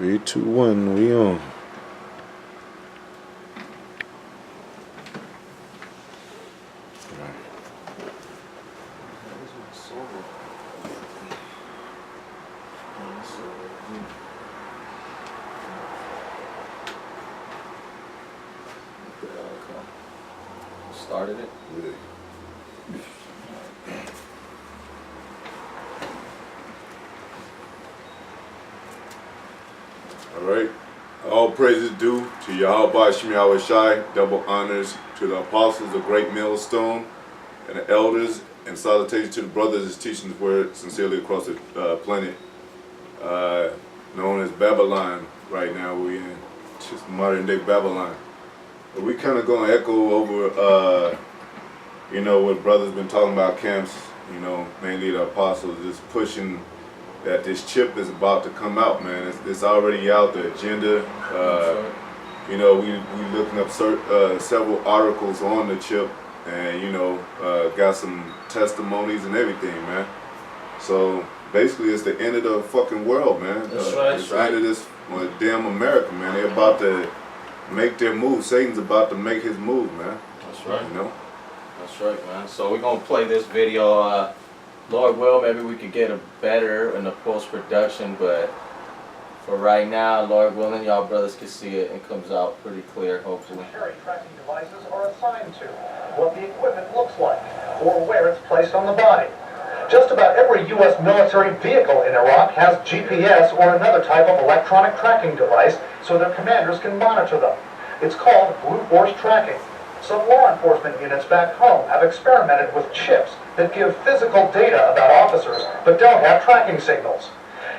3, 2, 1, we on. Started it? Yeah. Alright. All praises due to Yahweh Shem Yahweh Shai, double honors to the apostles of Great Millstone and the elders, and salutations to the brothers that's teaching the word sincerely across the planet, known as Babylon right now. We in just modern day Babylon. But we kind of going to echo over, you know, what brothers been talking about camps, you know, mainly the apostles, just pushing that this chip is about to come out, man. It's already out, the agenda. You know, we looking up several articles on the chip, and, you know, got some testimonies and everything, man. So basically it's the end of the fucking world, man. That's right. It's the end of this damn America, man. They're about to make their move. Satan's about to make his move, man. That's right. You know? That's right, man. So we're going to play this video. Lord will, maybe we could get it better in the post-production, but for right now, Lord willing, y'all brothers can see it. It comes out pretty clear, hopefully. Military tracking devices are assigned to, what the equipment looks like, or where it's placed on the body. Just about every U.S. military vehicle in Iraq has GPS or another type of electronic tracking device so their commanders can monitor them. It's called brute force tracking. Some law enforcement units back home have experimented with chips that give physical data about officers but don't have tracking signals.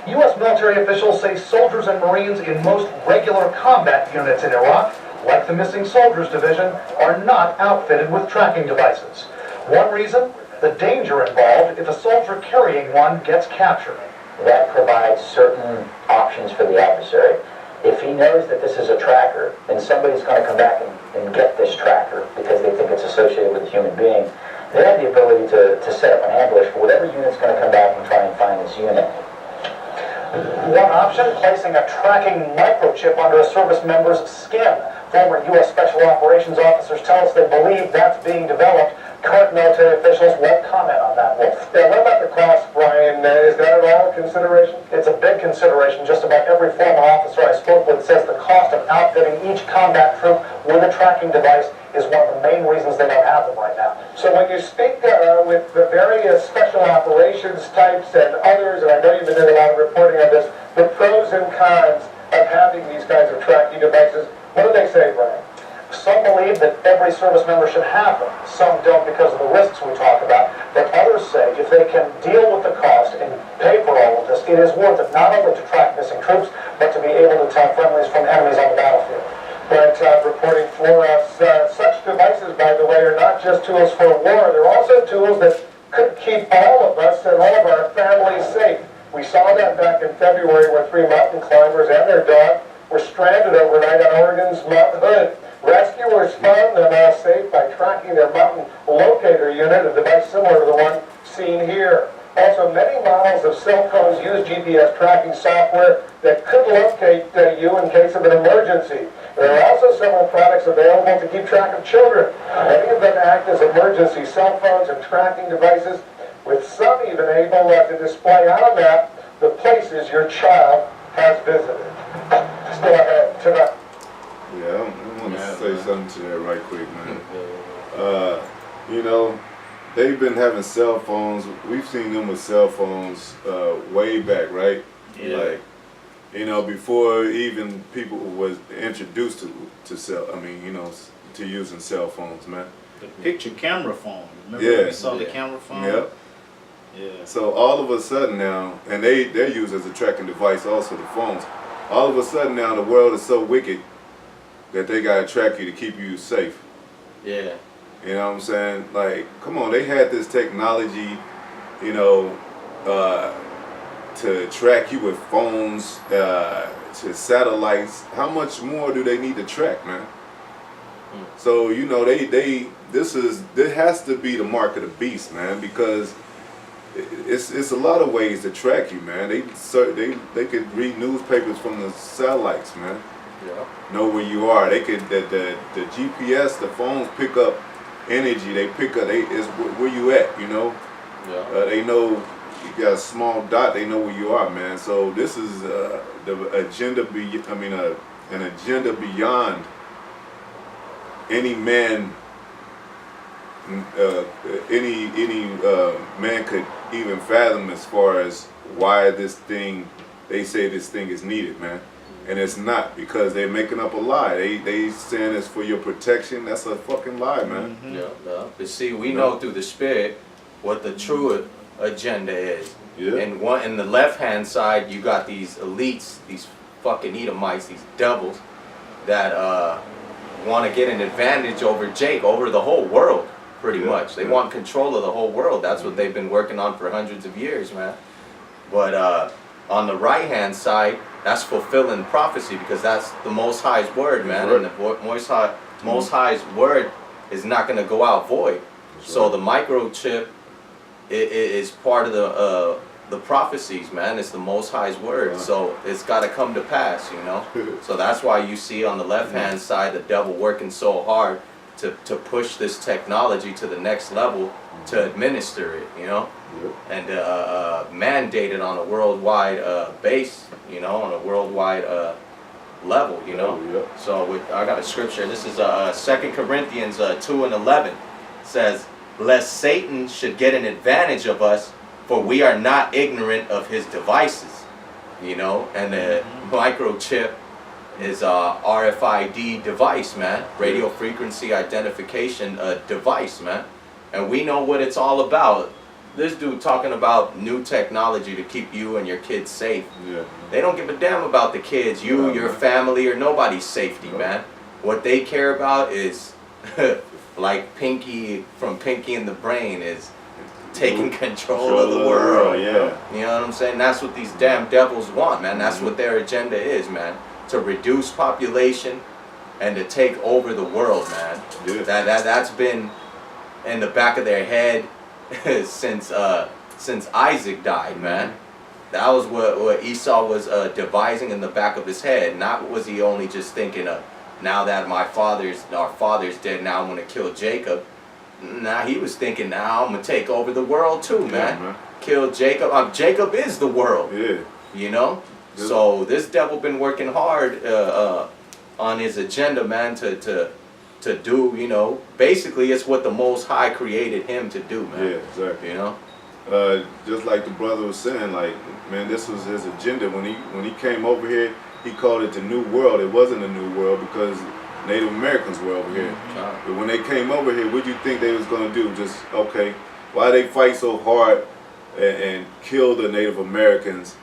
U.S. military officials say soldiers and Marines in most regular combat units in Iraq, like the Missing Soldiers Division, are not outfitted with tracking devices. One reason? The danger involved if a soldier carrying one gets captured. That provides certain options for the adversary. If he knows that this is a tracker, then somebody's going to come back and get this tracker because they think it's associated with a human being. They have the ability to set up an ambush for whatever unit's going to come back and try and find this unit. One option, placing a tracking microchip under a service member's skin. Former U.S. Special Operations officers tell us they believe that's being developed. Current military officials won't comment on that. Yeah, what about the cost, Brian? Is that at all a consideration? It's a big consideration. Just about every former officer I spoke with says the cost of outfitting each combat troop with a tracking device is one of the main reasons they don't have them right now. So when you speak with the various special operations types and others, and I know you've been doing a lot of reporting on this, the pros and cons of having these kinds of tracking devices, what do they say, Brian? Some believe that every service member should have them. Some don't because of the risks we talk about. But others say if they can deal with the cost and pay for all of this, it is worth it not only to track missing troops, but to be able to tell friendlies from enemies on the battlefield. Brent reporting for us. Such devices, by the way, are not just tools for war. They're also tools that could keep all of us and all of our families safe. We saw that back in February where 3 mountain climbers and their dog were stranded overnight on Oregon's Mount Hood. Rescuers found them all safe by tracking their mountain locator unit, a device similar to the one seen here. Also, many models of cell phones use GPS tracking software that could locate you in case of an emergency. There are also several products available to keep track of children. Many of them act as emergency cell phones and tracking devices, with some even able to display on a map the places your child has visited. Still ahead tonight. Yeah, I want to say something to that right quick, man. You know, they've been having cell phones. We've seen them with cell phones way back, right? Yeah. Like, you know, before even people was introduced to using cell phones, man. The picture camera phone. Remember Yeah. when we saw the camera phone? Yep. Yeah. So all of a sudden now, and they're used as a tracking device also, the phones. All of a sudden now the world is so wicked that they gotta track you to keep you safe. Yeah. You know what I'm saying? Like, come on, they had this technology, you know, to track you with phones, to satellites. How much more do they need to track, man? So, you know, this has to be the mark of the beast, man, because it's a lot of ways to track you, man. They could read newspapers from the satellites, man. Yeah. Know where you are. They could the GPS, the phones pick up energy. They pick up is where you at. You know. Yeah. They know you got a small dot. They know where you are, man. So this is the agenda. An agenda beyond any man. Any man could even fathom as far as why they say this thing is needed, man. And it's not, because they're making up a lie. They saying it's for your protection. That's a fucking lie, man. Mm-hmm. Yeah. But see, we know through the spirit what the true agenda is. Yeah. And in the left hand side, you got these elites, these fucking Edomites, these devils that want to get an advantage over the whole world. Pretty much. They want control of the whole world. That's what they've been working on for hundreds of years, man. But on the right-hand side, that's fulfilling prophecy, because that's the Most High's word, man. And the Most High's word is not going to go out void. So the microchip is part of the prophecies, man. It's the Most High's word. So it's got to come to pass, you know. So that's why you see on the left-hand side the devil working so hard to push this technology to the next level, to administer it, you know, and mandate it on a worldwide base, you know, on a worldwide level, you know. So I got a scripture. This is 2 Corinthians 2:11. It says, "Lest Satan should get an advantage of us, for we are not ignorant of his devices," you know, and the microchip is a RFID device, man. Radio frequency identification device, man. And we know what it's all about. This dude talking about new technology to keep you and your kids safe. Yeah. They don't give a damn about the kids, your family, or nobody's safety, man. What they care about is, like Pinky from Pinky and the Brain, is taking control of the world. Yeah. You know what I'm saying? That's what these damn devils want, man. That's what their agenda is, man. To reduce population and to take over the world, man. Yeah. That's been in the back of their head since Isaac died, man. That was what Esau was devising in the back of his head. Not was he only just thinking of, now that our father's dead, now I'm gonna kill Jacob. Nah, he was thinking, now I'm gonna take over the world too, man. Yeah, man. Kill Jacob. Jacob is the world. Yeah. You know. So this devil been working hard on his agenda, man, to do, you know, basically it's what the Most High created him to do, man. Yeah, exactly. You know? Just like the brother was saying, like, man, this was his agenda. When he came over here, he called it the New World. It wasn't a new world because Native Americans were over here. But when they came over here, what do you think they was going to do? Just, okay, why they fight so hard and kill the Native Americans?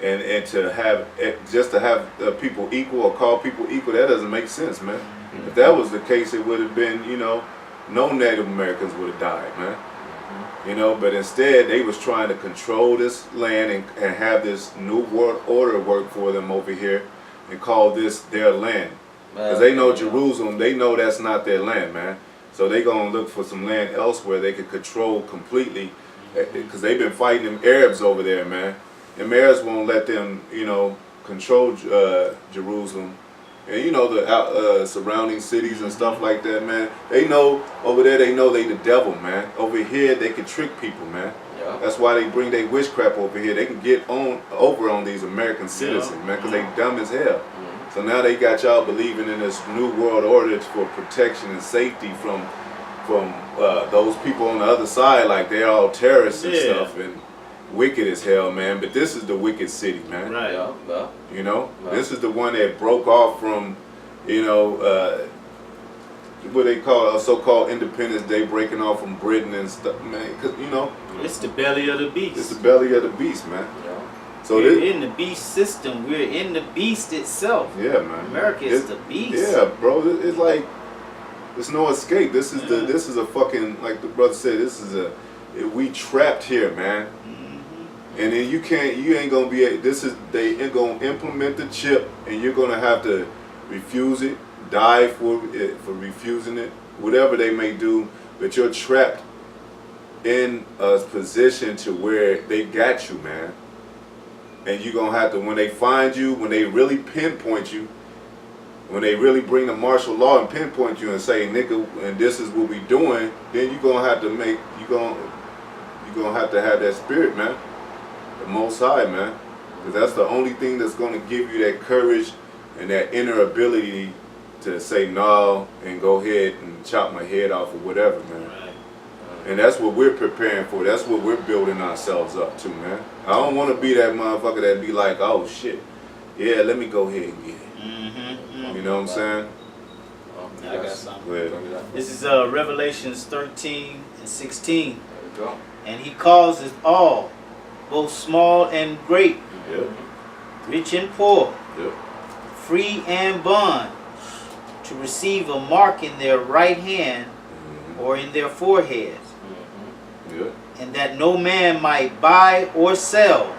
And to have people equal or call people equal, that doesn't make sense, man. If that was the case, it would have been, you know, no Native Americans would have died, man. You know, but instead they was trying to control this land and have this new world order work for them over here and call this their land. Because they know Jerusalem, they know that's not their land, man. So they gonna look for some land elsewhere they could control completely, because they've been fighting them Arabs over there, man. The mayors won't let them, you know, control Jerusalem, and you know the surrounding cities and stuff like that, man. They know over there. They know they the devil, man. Over here, they can trick people, man. Yeah. That's why they bring their witchcraft over here. They can get over on these American citizens, man, because they dumb as hell. So now they got y'all believing in this new world order for protection and safety from those people on the other side, like they're all terrorists and stuff and wicked as hell, man. But this is the wicked city, man. Right. You know, this is the one that broke off from, you know, what they call a so-called Independence Day, breaking off from Britain and stuff, man. Cause you know, it's the belly of the beast. It's the belly of the beast, man. So we're in the beast system. We're in the beast itself. Yeah, man. America is the beast. Yeah, bro. It's like there's no escape. This is this is a fucking, like the brother said. This is we trapped here, man. And then you ain't gonna be. They ain't gonna implement the chip, and you're gonna have to refuse it, die for refusing it, whatever they may do. But you're trapped in a position to where they got you, man. And you're going to have to, when they find you, when they really pinpoint you, when they really bring the martial law and pinpoint you and say, nigga, and this is what we doing, then you're going to have to make, you're going to have that spirit, man. The Most High, man. Because that's the only thing that's going to give you that courage and that inner ability to say no and go ahead and chop my head off or whatever, man. And that's what we're preparing for. That's what we're building ourselves up to, man. I don't want to be that motherfucker that be like, oh shit, yeah, let me go ahead and get it. You know what I'm saying? I got something. Go ahead. This is Revelations 13 and 16. There we go. And he calls us all, both small and great, Yeah. rich and poor, Yeah. free and bond, to receive a mark in their right hand or in their foreheads, Yeah. and that no man might buy or sell,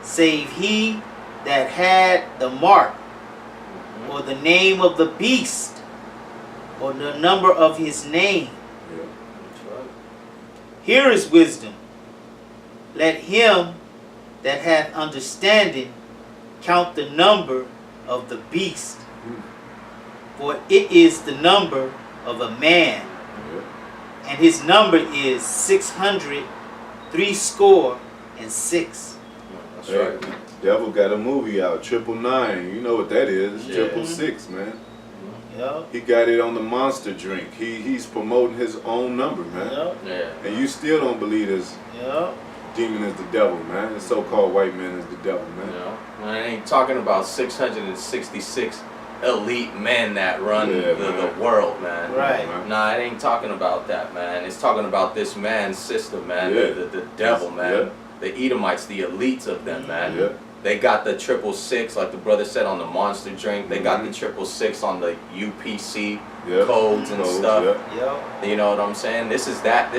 save he that had the mark, or the name of the beast, or the number of his name. Yeah. That's right. Here is wisdom. Let him that hath understanding count the number of the beast, for it is the number of a man, Yeah. and his number is 666. That's Hey, right. Devil got a movie out, 999. You know what that is? Yeah. 666, man. Yup, He got it on the Monster drink. He's promoting his own number, man. yup, Yeah. And you still don't believe this yup. demon is the devil, man. The so-called white man is the devil, You man. know, I ain't talking about 666 elite men that run Yeah, the man. world, man. Right. Man. Nah, it ain't talking about that, man. It's talking about this man's system, man. Yeah. The devil, man. Yeah. The Edomites, the elites of them, man. Yeah. They got the 666, like the brother said, on the Monster drink. They got the 666 on the UPC Yeah. codes and stuff. Yeah. Yup. You know what I'm saying? This is that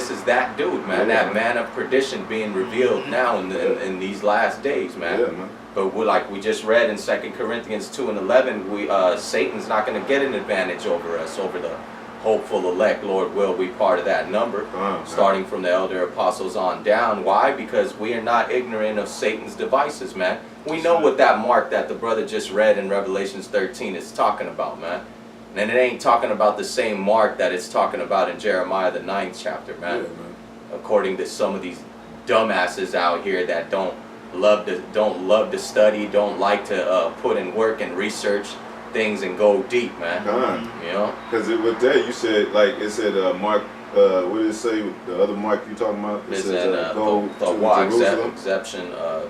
dude, man. Yeah. That man of perdition being revealed now in these last days, man. Yeah, man. But like we just read in 2 Corinthians 2 and 11, Satan's not going to get an advantage over us, over the hopeful elect. Lord will be part of that number, Man. starting from the elder apostles on down. Why? Because we are not ignorant of Satan's devices, man. We know what that mark that the brother just read in Revelations 13 is talking about, man. And it ain't talking about the same mark that it's talking about in Jeremiah the 9th chapter, Yeah, man. man. According to some of these dumbasses out here that don't love to study, don't like to put in work and research things and go deep, man. Con. You know? Because with that, you said, like, it said, Mark, what did it say, the other Mark you talking about? It It's says, in go the to walk Jerusalem. exception of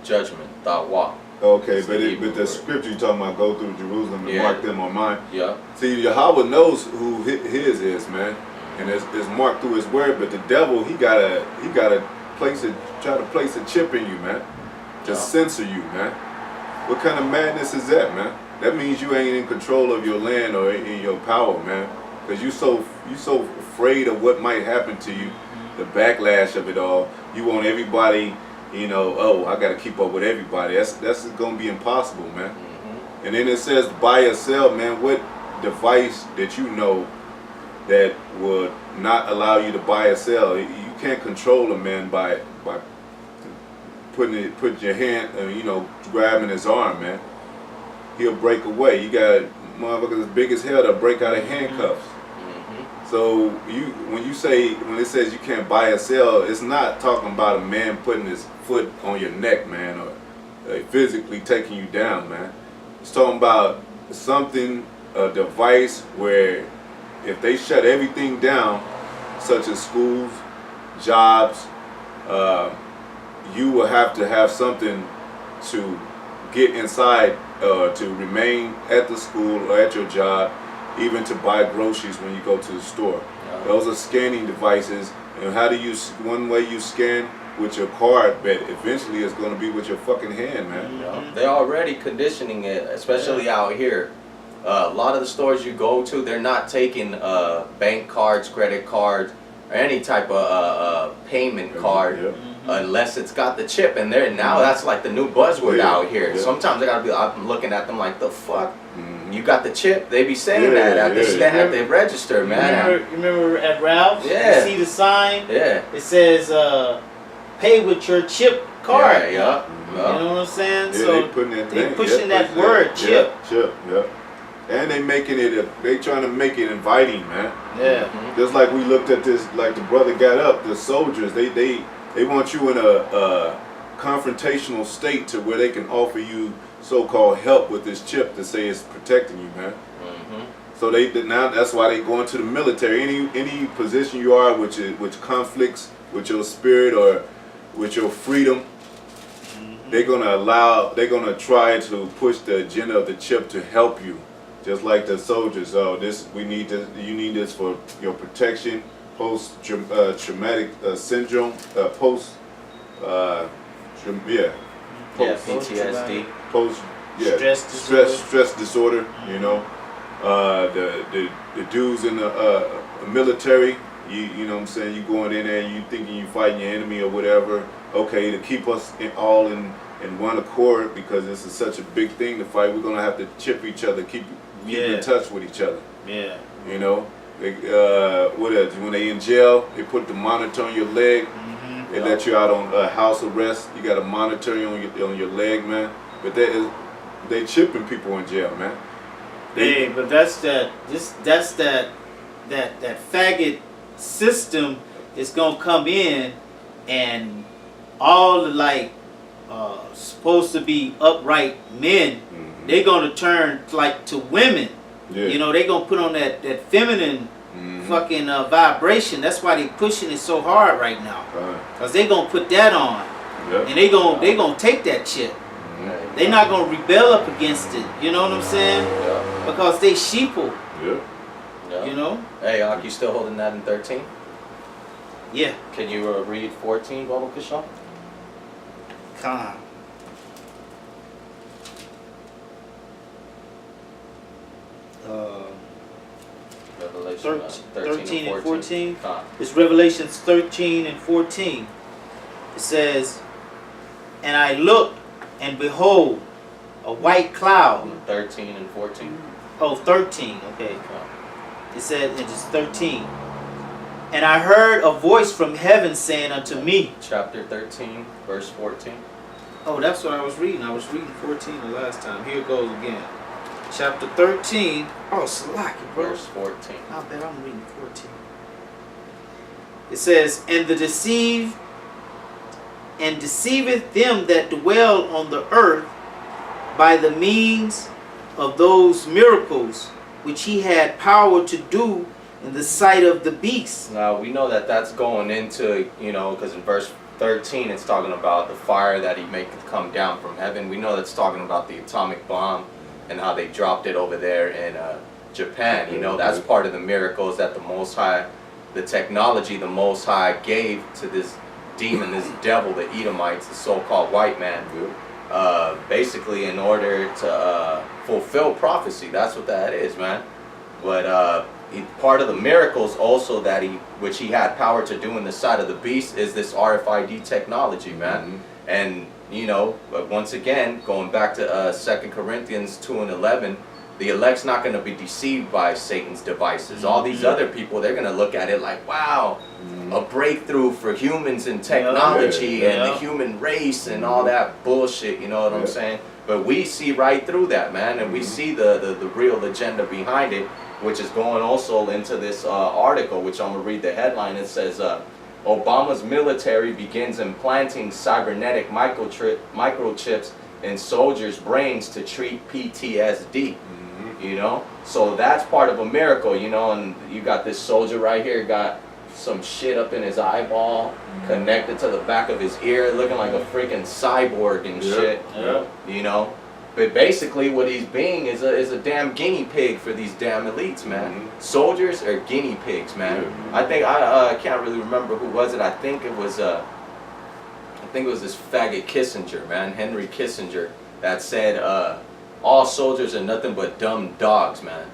judgment, the walk. Okay, It's but the Hebrew the word. scripture you talking about, go through Jerusalem and Yeah. mark them on mine. Yeah. See, Yahweh knows who his is, man, and it's marked through his word. But the devil, he gotta try to place a chip in you, man, to Yeah. censor you, man. What kind of madness is that, man? That means you ain't in control of your land or in your power, man, because you so afraid of what might happen to you, the backlash of it all. You want everybody, you know, oh, I gotta keep up with everybody. That's gonna be impossible, man. Mm-hmm. And then it says buy or sell, man. What device that you know that would not allow you to buy or sell? You can't control a man by putting your hand, you know, grabbing his arm, man. He'll break away. You got motherfuckers as big as hell that break out of handcuffs. Mm-hmm. So when it says you can't buy or sell, it's not talking about a man putting his foot on your neck, man, or physically taking you down, man. It's talking about something, a device where if they shut everything down, such as schools, jobs, you will have to have something to get inside, to remain at the school or at your job, even to buy groceries when you go to the store. Yeah. Those are scanning devices, and one way you scan with your card, but eventually it's going to be with your fucking hand, man. Yeah. They're already conditioning it, especially out here. A lot of the stores you go to, they're not taking bank cards, credit cards, or any type of payment card. Yeah. unless it's got the chip. And there now, that's like the new buzzword out here. Sometimes I gotta be, I'm looking at them like, the fuck. You got the chip? They be saying that at the stand, at the register, man. You remember at Ralph's? Yeah. You see the sign? Yeah. It says, pay with your chip card. Yeah. You know what I'm saying? Yeah, So they putting that they thing. pushing that word, chip. Chip, yeah. And they making it, they trying to make it inviting, man. Yeah. Just like we looked at this, like the brother got up, the soldiers, they want you in a confrontational state to where they can offer you so-called help with this chip to say it's protecting you, man. So now that's why they go into the military. Any position you are which conflicts with your spirit or with your freedom, they're gonna try to push the agenda of the chip to help you. Just like the soldiers, you need this for your protection, post-traumatic syndrome, PTSD. Stress disorder. You know, the dudes in the military. You know what I'm saying? You going in there, and you thinking you fighting your enemy or whatever. Okay, to keep us all in one accord, because this is such a big thing to fight. We're gonna have to chip each other, keep in touch with each other. Yeah. You know, what else? When they in jail, they put the monitor on your leg. They let you out on house arrest. You got a monitor on your leg, man. But they chipping people in jail, man. But that's that faggot system is gonna come in, and all the supposed to be upright men, they're gonna turn like to women. Yeah. You know, they gonna put on that feminine fucking vibration. That's why they pushing it so hard right now, cause they gonna put that on, and they gonna take that chip. They not gonna rebel up against it. You know what I'm saying? Because they sheeple. You know. Hey, Ak, you still holding that in 13? Yeah. Can you read 14, Baba Kishon? Come. Revelation 13 and 14. Con. It's Revelations 13 and 14. It says, and I looked, and behold, a white cloud. 13 and 14. Oh, 13. Okay. It said it is 13. And I heard a voice from heaven saying unto me. Chapter 13, verse 14. Oh, that's what I was reading. I was reading 14 the last time. Here it goes again. Chapter 13. Oh, Salaki, bro. Verse 14. I bet I'm reading 14. It says, and deceiveth them that dwell on the earth by the means of those miracles which he had power to do in the sight of the beast. Now, we know that that's going into, because in verse 13 it's talking about the fire that he maketh come down from heaven. We know that's talking about the atomic bomb and how they dropped it over there in Japan. That's part of the miracles that the Most High, the technology the Most High gave to this demon, this devil, the Edomites, the so-called white man, basically in order to fulfill prophecy. That's what that is, man. But part of the miracles also that which he had power to do in the sight of the beast is this RFID technology, man. And once again, going back to 2 Corinthians 2 and 11, the elect's not going to be deceived by Satan's devices. All these other people, they're going to look at it like, wow, a breakthrough for humans in technology and the human race and all that bullshit, you know what I'm saying? But we see right through that, man, and we see the real agenda behind it, which is going also into this article, which I'm going to read the headline. It says, Obama's military begins implanting cybernetic microchips in soldiers' brains to treat PTSD. So that's part of a miracle, and you got this soldier right here, got some shit up in his eyeball, connected to the back of his ear, looking like a freaking cyborg and shit. But basically what he's being is a damn guinea pig for these damn elites, man. Soldiers are guinea pigs, man. I think I can't really remember who was it. I think it was this faggot Kissinger, man, Henry Kissinger, that said all soldiers are nothing but dumb dogs, man.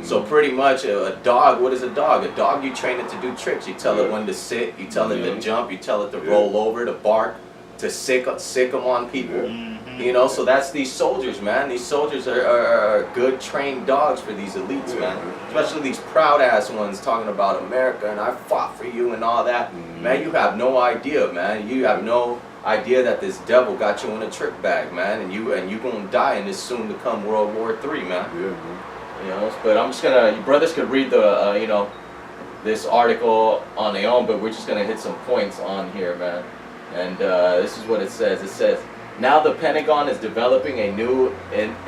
So pretty much a dog, what is a dog? A dog, you train it to do tricks. You tell it when to sit, you tell it to jump, you tell it to roll over, to bark, to sick them on people. You know, so that's these soldiers, man. These soldiers are good trained dogs for these elites, man. Especially these proud ass ones talking about America and I fought for you and all that. Man, you have no idea, man. You have no idea that this devil got you in a trick bag, man, and you gonna die in this soon to come World War III, man. Yeah, man. You know, but I'm just gonna, you brothers could read the, you know, this article on their own, but we're just gonna hit some points on here, man. And this is what it says. It says, now the Pentagon is developing a new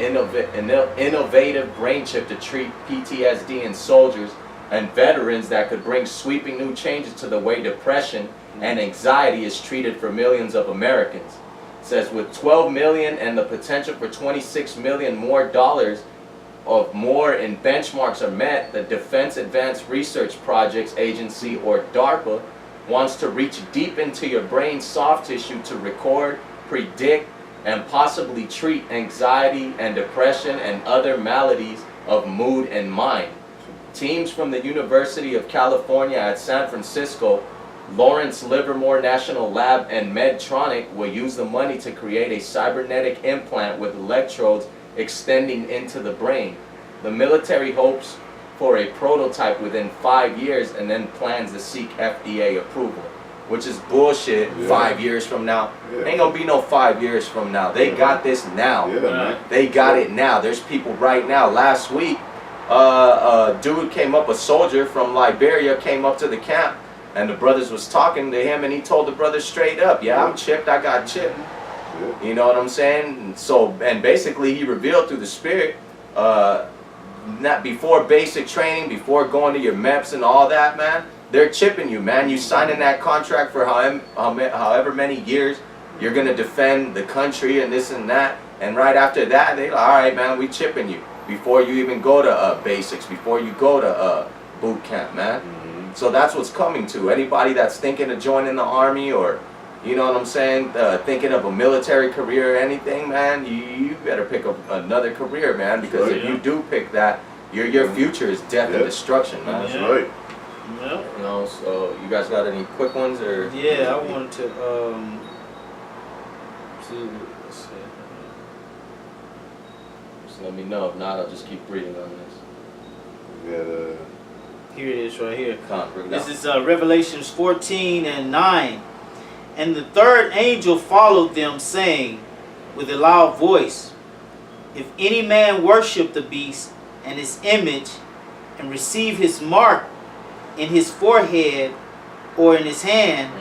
innovative brain chip to treat PTSD in soldiers and veterans that could bring sweeping new changes to the way depression and anxiety is treated for millions of Americans. It says, with 12 million and the potential for 26 million more dollars of more in benchmarks are met, the Defense Advanced Research Projects Agency, or DARPA, wants to reach deep into your brain's soft tissue to record, predict, and possibly treat anxiety and depression and other maladies of mood and mind. Teams from the University of California at San Francisco, Lawrence Livermore National Lab, and Medtronic will use the money to create a cybernetic implant with electrodes extending into the brain. The military hopes for a prototype within 5 years and then plans to seek FDA approval, which is bullshit. 5 years from now, ain't gonna be no 5 years from now. They got this now. They got it now. There's people right now. Last week, a dude came up, a soldier from Liberia came up to the camp, and the brothers was talking to him, and he told the brothers straight up, yeah, I'm chipped, I got chipped. You know what I'm saying? And so, and basically he revealed through the spirit, not before basic training, before going to your MEPS and all that, man, they're chipping you, man. You signing that contract for however many years you're gonna defend the country and this and that, and right after that, they like, all right, man, we chipping you before you even go to basics, before you go to boot camp, man. So that's what's coming to anybody that's thinking of joining the army, or you know what I'm saying, thinking of a military career or anything, man. You better pick up another career, man, because if you do pick that, your future is death and destruction, man. That's right. Well, You know, so you guys got any quick ones or? yeah, I wanted to see. Let's see. Just let me know. If not, I'll just keep reading on this. Here it is, right here. Bring This down. is Revelations 14:9. And the third angel followed them, saying with a loud voice, if any man worship the beast and his image, and receive his mark in his forehead or in his hand,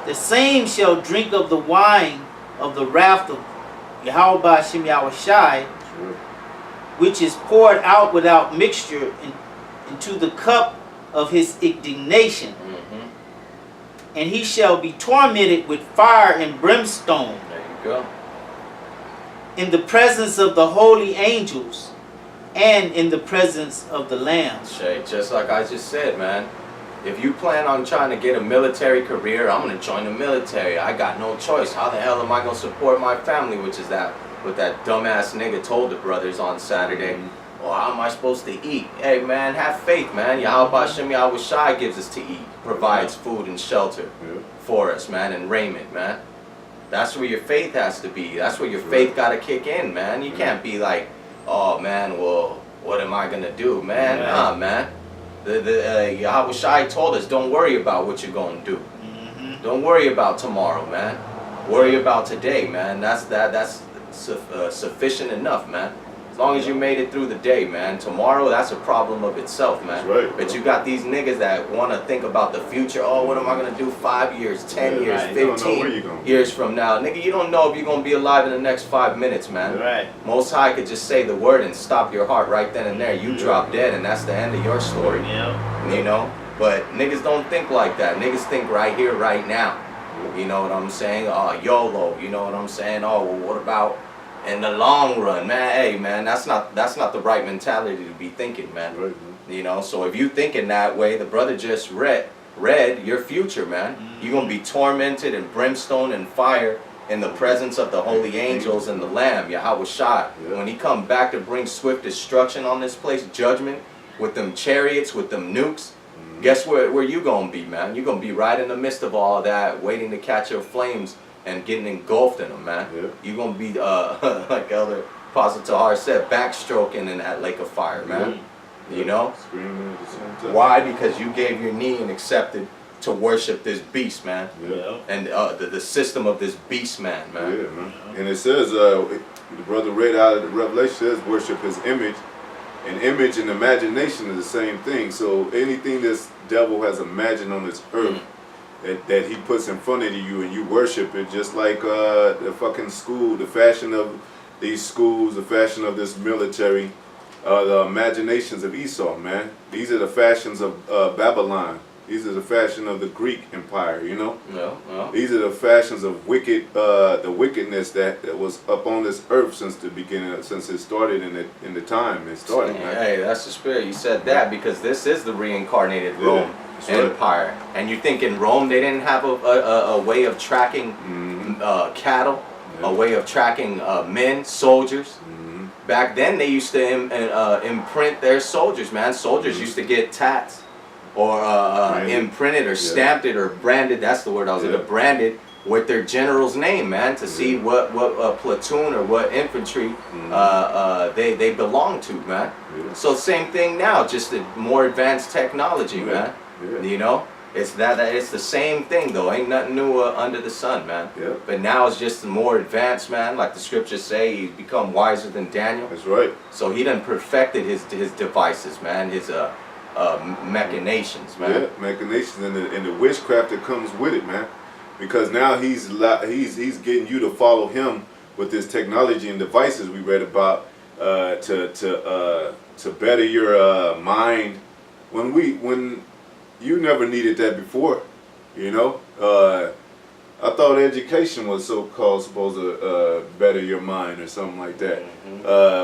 the same shall drink of the wine of the wrath of Yahweh Hashem Yahushai, which is poured out without mixture into the cup of his indignation. And he shall be tormented with fire and brimstone There you go. in the presence of the holy angels and in the presence of the Lamb. Shay, just like I just said, man. If you plan on trying to get a military career, I'm gonna join the military. I got no choice. How the hell am I gonna support my family? Which is what that dumbass nigga told the brothers on Saturday. Well, how am I supposed to eat? Hey man, have faith, man. Yahweh Hashem Yahushai gives us to eat, provides food and shelter for us, man, and raiment, man. That's where your faith has to be. That's where your faith gotta kick in, man. You can't be like, oh man, well, what am I gonna do, man? Nah, man. Yahushai told us, don't worry about what you're gonna do. Don't worry about tomorrow, man. Worry about today, man. That's sufficient enough, man. As long as you made it through the day, man. Tomorrow, that's a problem of itself, man. That's right, But you got these niggas that want to think about the future. Oh, what am I going to do 5 years, 10 years, right. You don't know where 15 you're gonna years from now? Nigga, you don't know if you're going to be alive in the next 5 minutes, man. Right. Most High could just say the word and stop your heart right then and there. You drop dead, and that's the end of your story. Yeah. You know? But niggas don't think like that. Niggas think right here, right now. You know what I'm saying? YOLO. You know what I'm saying? Oh, well, what about in the long run, man? Hey, man, that's not the right mentality to be thinking, man. Right, man. You know, so if you thinking that way, the brother just read your future, man. You're gonna be tormented in brimstone and fire in the presence of the holy angels and the Lamb, Yahweh Shai. Yeah. When he come back to bring swift destruction on this place, judgment, with them chariots, with them nukes, guess where you gonna be, man? You gonna be right in the midst of all that, waiting to catch your flames and getting engulfed in them, man. Yeah. You gonna be, like Elder Apostle Tahar said, backstroking in that lake of fire, man. You know? Screaming at the same time. Why? Because you gave your knee and accepted to worship this beast, man. Yeah. And the system of this beast man, man. Yeah, man. And it says, the brother read out of the Revelation, says worship his image. And image and imagination are the same thing. So anything this devil has imagined on this earth that he puts in front of you and you worship it, just like the fucking school, the fashion of these schools, the fashion of this military, the imaginations of Esau, man. These are the fashions of Babylon. These are the fashion of the Greek Empire, you know? Yeah. These are the fashions of the wickedness that was up on this earth since the beginning, since it started in the time it started, man. Hey, that's the spirit. You said that because this is the reincarnated Rome that's right. Empire. And you think in Rome they didn't have a way of tracking cattle, a way of tracking men, soldiers? Back then they used to imprint their soldiers, man. Soldiers used to get tats or imprinted or stamped it or branded, that's the word I was looking for, branded with their general's name, man, to see what platoon or what infantry they belong to, man. So same thing now, just the more advanced technology, man. You know, it's it's the same thing though. Ain't nothing new under the sun, man. But now it's just more advanced, man. Like the scriptures say, he's become wiser than Daniel. That's right. So he done perfected his devices, man. His machinations, man. Yeah, machinations and the witchcraft that comes with it, man. Because now he's getting you to follow him with this technology and devices we read about to better your mind. When you never needed that before, you know. I thought education was so-called supposed to better your mind or something like that.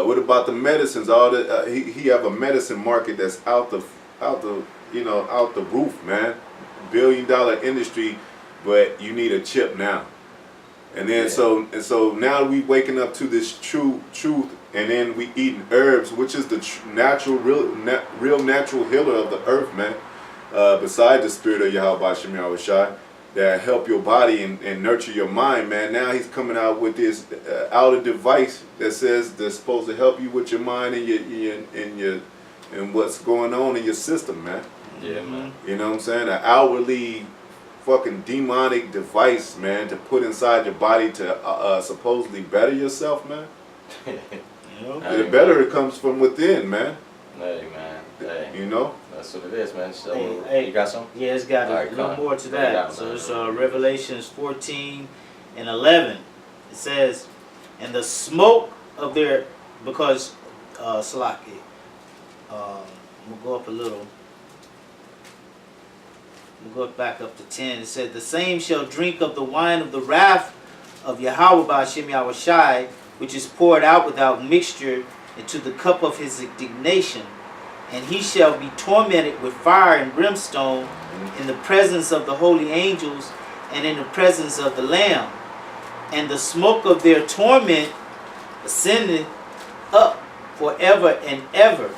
What about the medicines? All the he have a medicine market that's out the roof, man. $1 billion industry, but you need a chip now. And then so now we waking up to this truth, and then we eating herbs, which is the real natural healer of the earth, man. Beside the spirit of Yahweh Shem Yahweh Shai, that help your body and nurture your mind, man. Now he's coming out with this outer device that says they're supposed to help you with your mind and what's going on in your system, man. Yeah, man. You know what I'm saying? An outwardly fucking demonic device, man, to put inside your body to supposedly better yourself, man. The better it comes from within, man. Hey, man. Hey. You know? That's what it is, man. So, Hey, you got some? Yeah, it's got a little more to that. So it's Revelations 14:11. It says, and the smoke of their, because Salaki, we'll go up a little. We'll go back up to 10. It said, the same shall drink of the wine of the wrath of Yahweh Ba'ashem Yahweh Shai, which is poured out without mixture into the cup of his indignation. And he shall be tormented with fire and brimstone in the presence of the holy angels and in the presence of the Lamb. And the smoke of their torment ascendeth up forever and ever.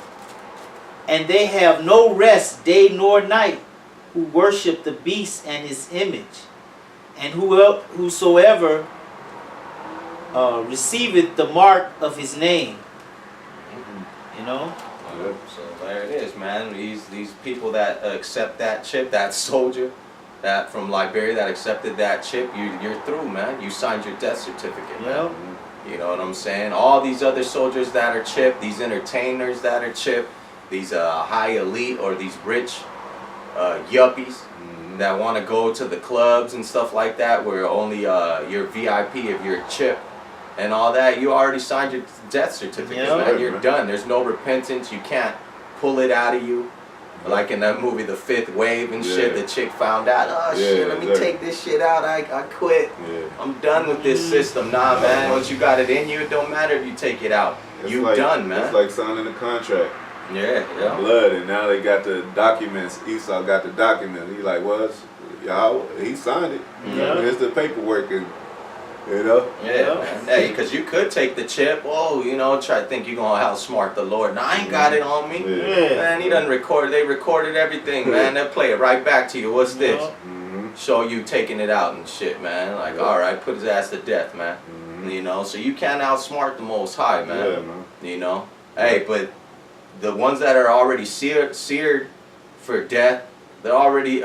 And they have no rest day nor night, who worship the beast and his image. And whosoever receiveth the mark of his name. You know? So there it is, man. These people that accept that chip, that soldier, that from Liberia that accepted that chip, you're through, man. You signed your death certificate, man. You know what I'm saying? All these other soldiers that are chipped, these entertainers that are chipped, these high elite or these rich yuppies that want to go to the clubs and stuff like that, where only you're VIP if you're a chip and all that, you already signed your death certificate, man. You're done. There's no repentance. You can't pull it out of you. Like in that movie, The Fifth Wave and shit, the chick found out, oh shit, let me take this shit out, I quit. I'm done with this system. Nah, man, once you got it in you, it don't matter if you take it out. You done, man. It's like signing a contract. Yeah. Blood, and now they got the documents. Esau got the documents. He like, well, y'all, he signed it. Here's the paperwork, and You know? Yeah, man. Hey, because you could take the chip, try to think you're going to outsmart the Lord. Nah, I ain't got it on me. Yeah. Man, he done recorded. They recorded everything, man. They'll play it right back to you. What's this? Show you taking it out and shit, man. Like, all right, put his ass to death, man. You know, so you can't outsmart the Most High, man. Yeah, man. You know? Hey, but the ones that are already seared for death, they're already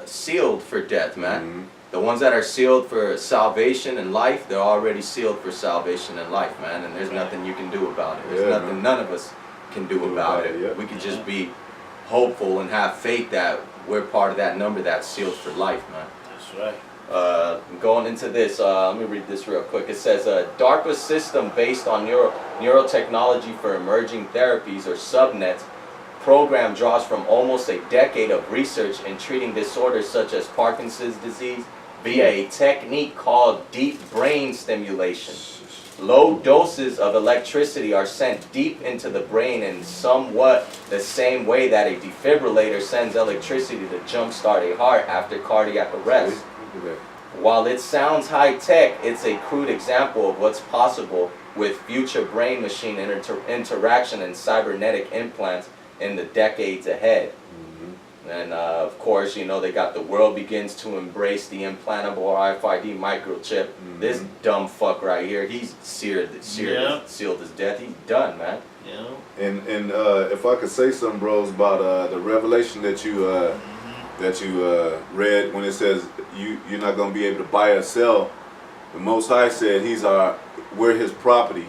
sealed for death, man. The ones that are sealed for salvation and life, they're already sealed for salvation and life, man. And there's nothing you can do about it. There's nothing none of us can do about it. Yeah. We can just be hopeful and have faith that we're part of that number that's sealed for life, man. That's right. Going into this, let me read this real quick. It says, DARPA system based on neurotechnology for emerging therapies, or subnets, program draws from almost a decade of research in treating disorders such as Parkinson's disease via a technique called deep brain stimulation. Low doses of electricity are sent deep into the brain in somewhat the same way that a defibrillator sends electricity to jumpstart a heart after cardiac arrest. While it sounds high-tech, it's a crude example of what's possible with future brain-machine interaction and cybernetic implants in the decades ahead. And of course, you know, they got the world begins to embrace the implantable RFID microchip. This dumb fuck right here, he's sealed his death. He's done, man. Yeah. And if I could say something, bros, about the revelation that you read when it says you're not gonna be able to buy or sell. The Most High said we're His property.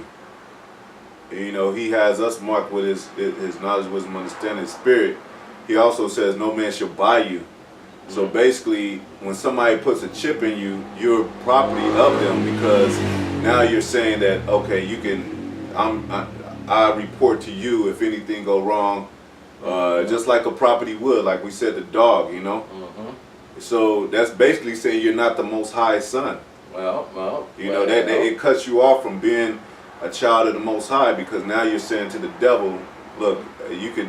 You know, He has us marked with His knowledge, wisdom, understanding, Spirit. He also says no man shall buy you. So basically, when somebody puts a chip in you, you're property of them, because now you're saying that, okay, you can, I report to you if anything go wrong, just like a property would, like we said, the dog, you know. So that's basically saying you're not the Most High son. You know, that it cuts you off from being a child of the Most High, because now you're saying to the devil, look, you could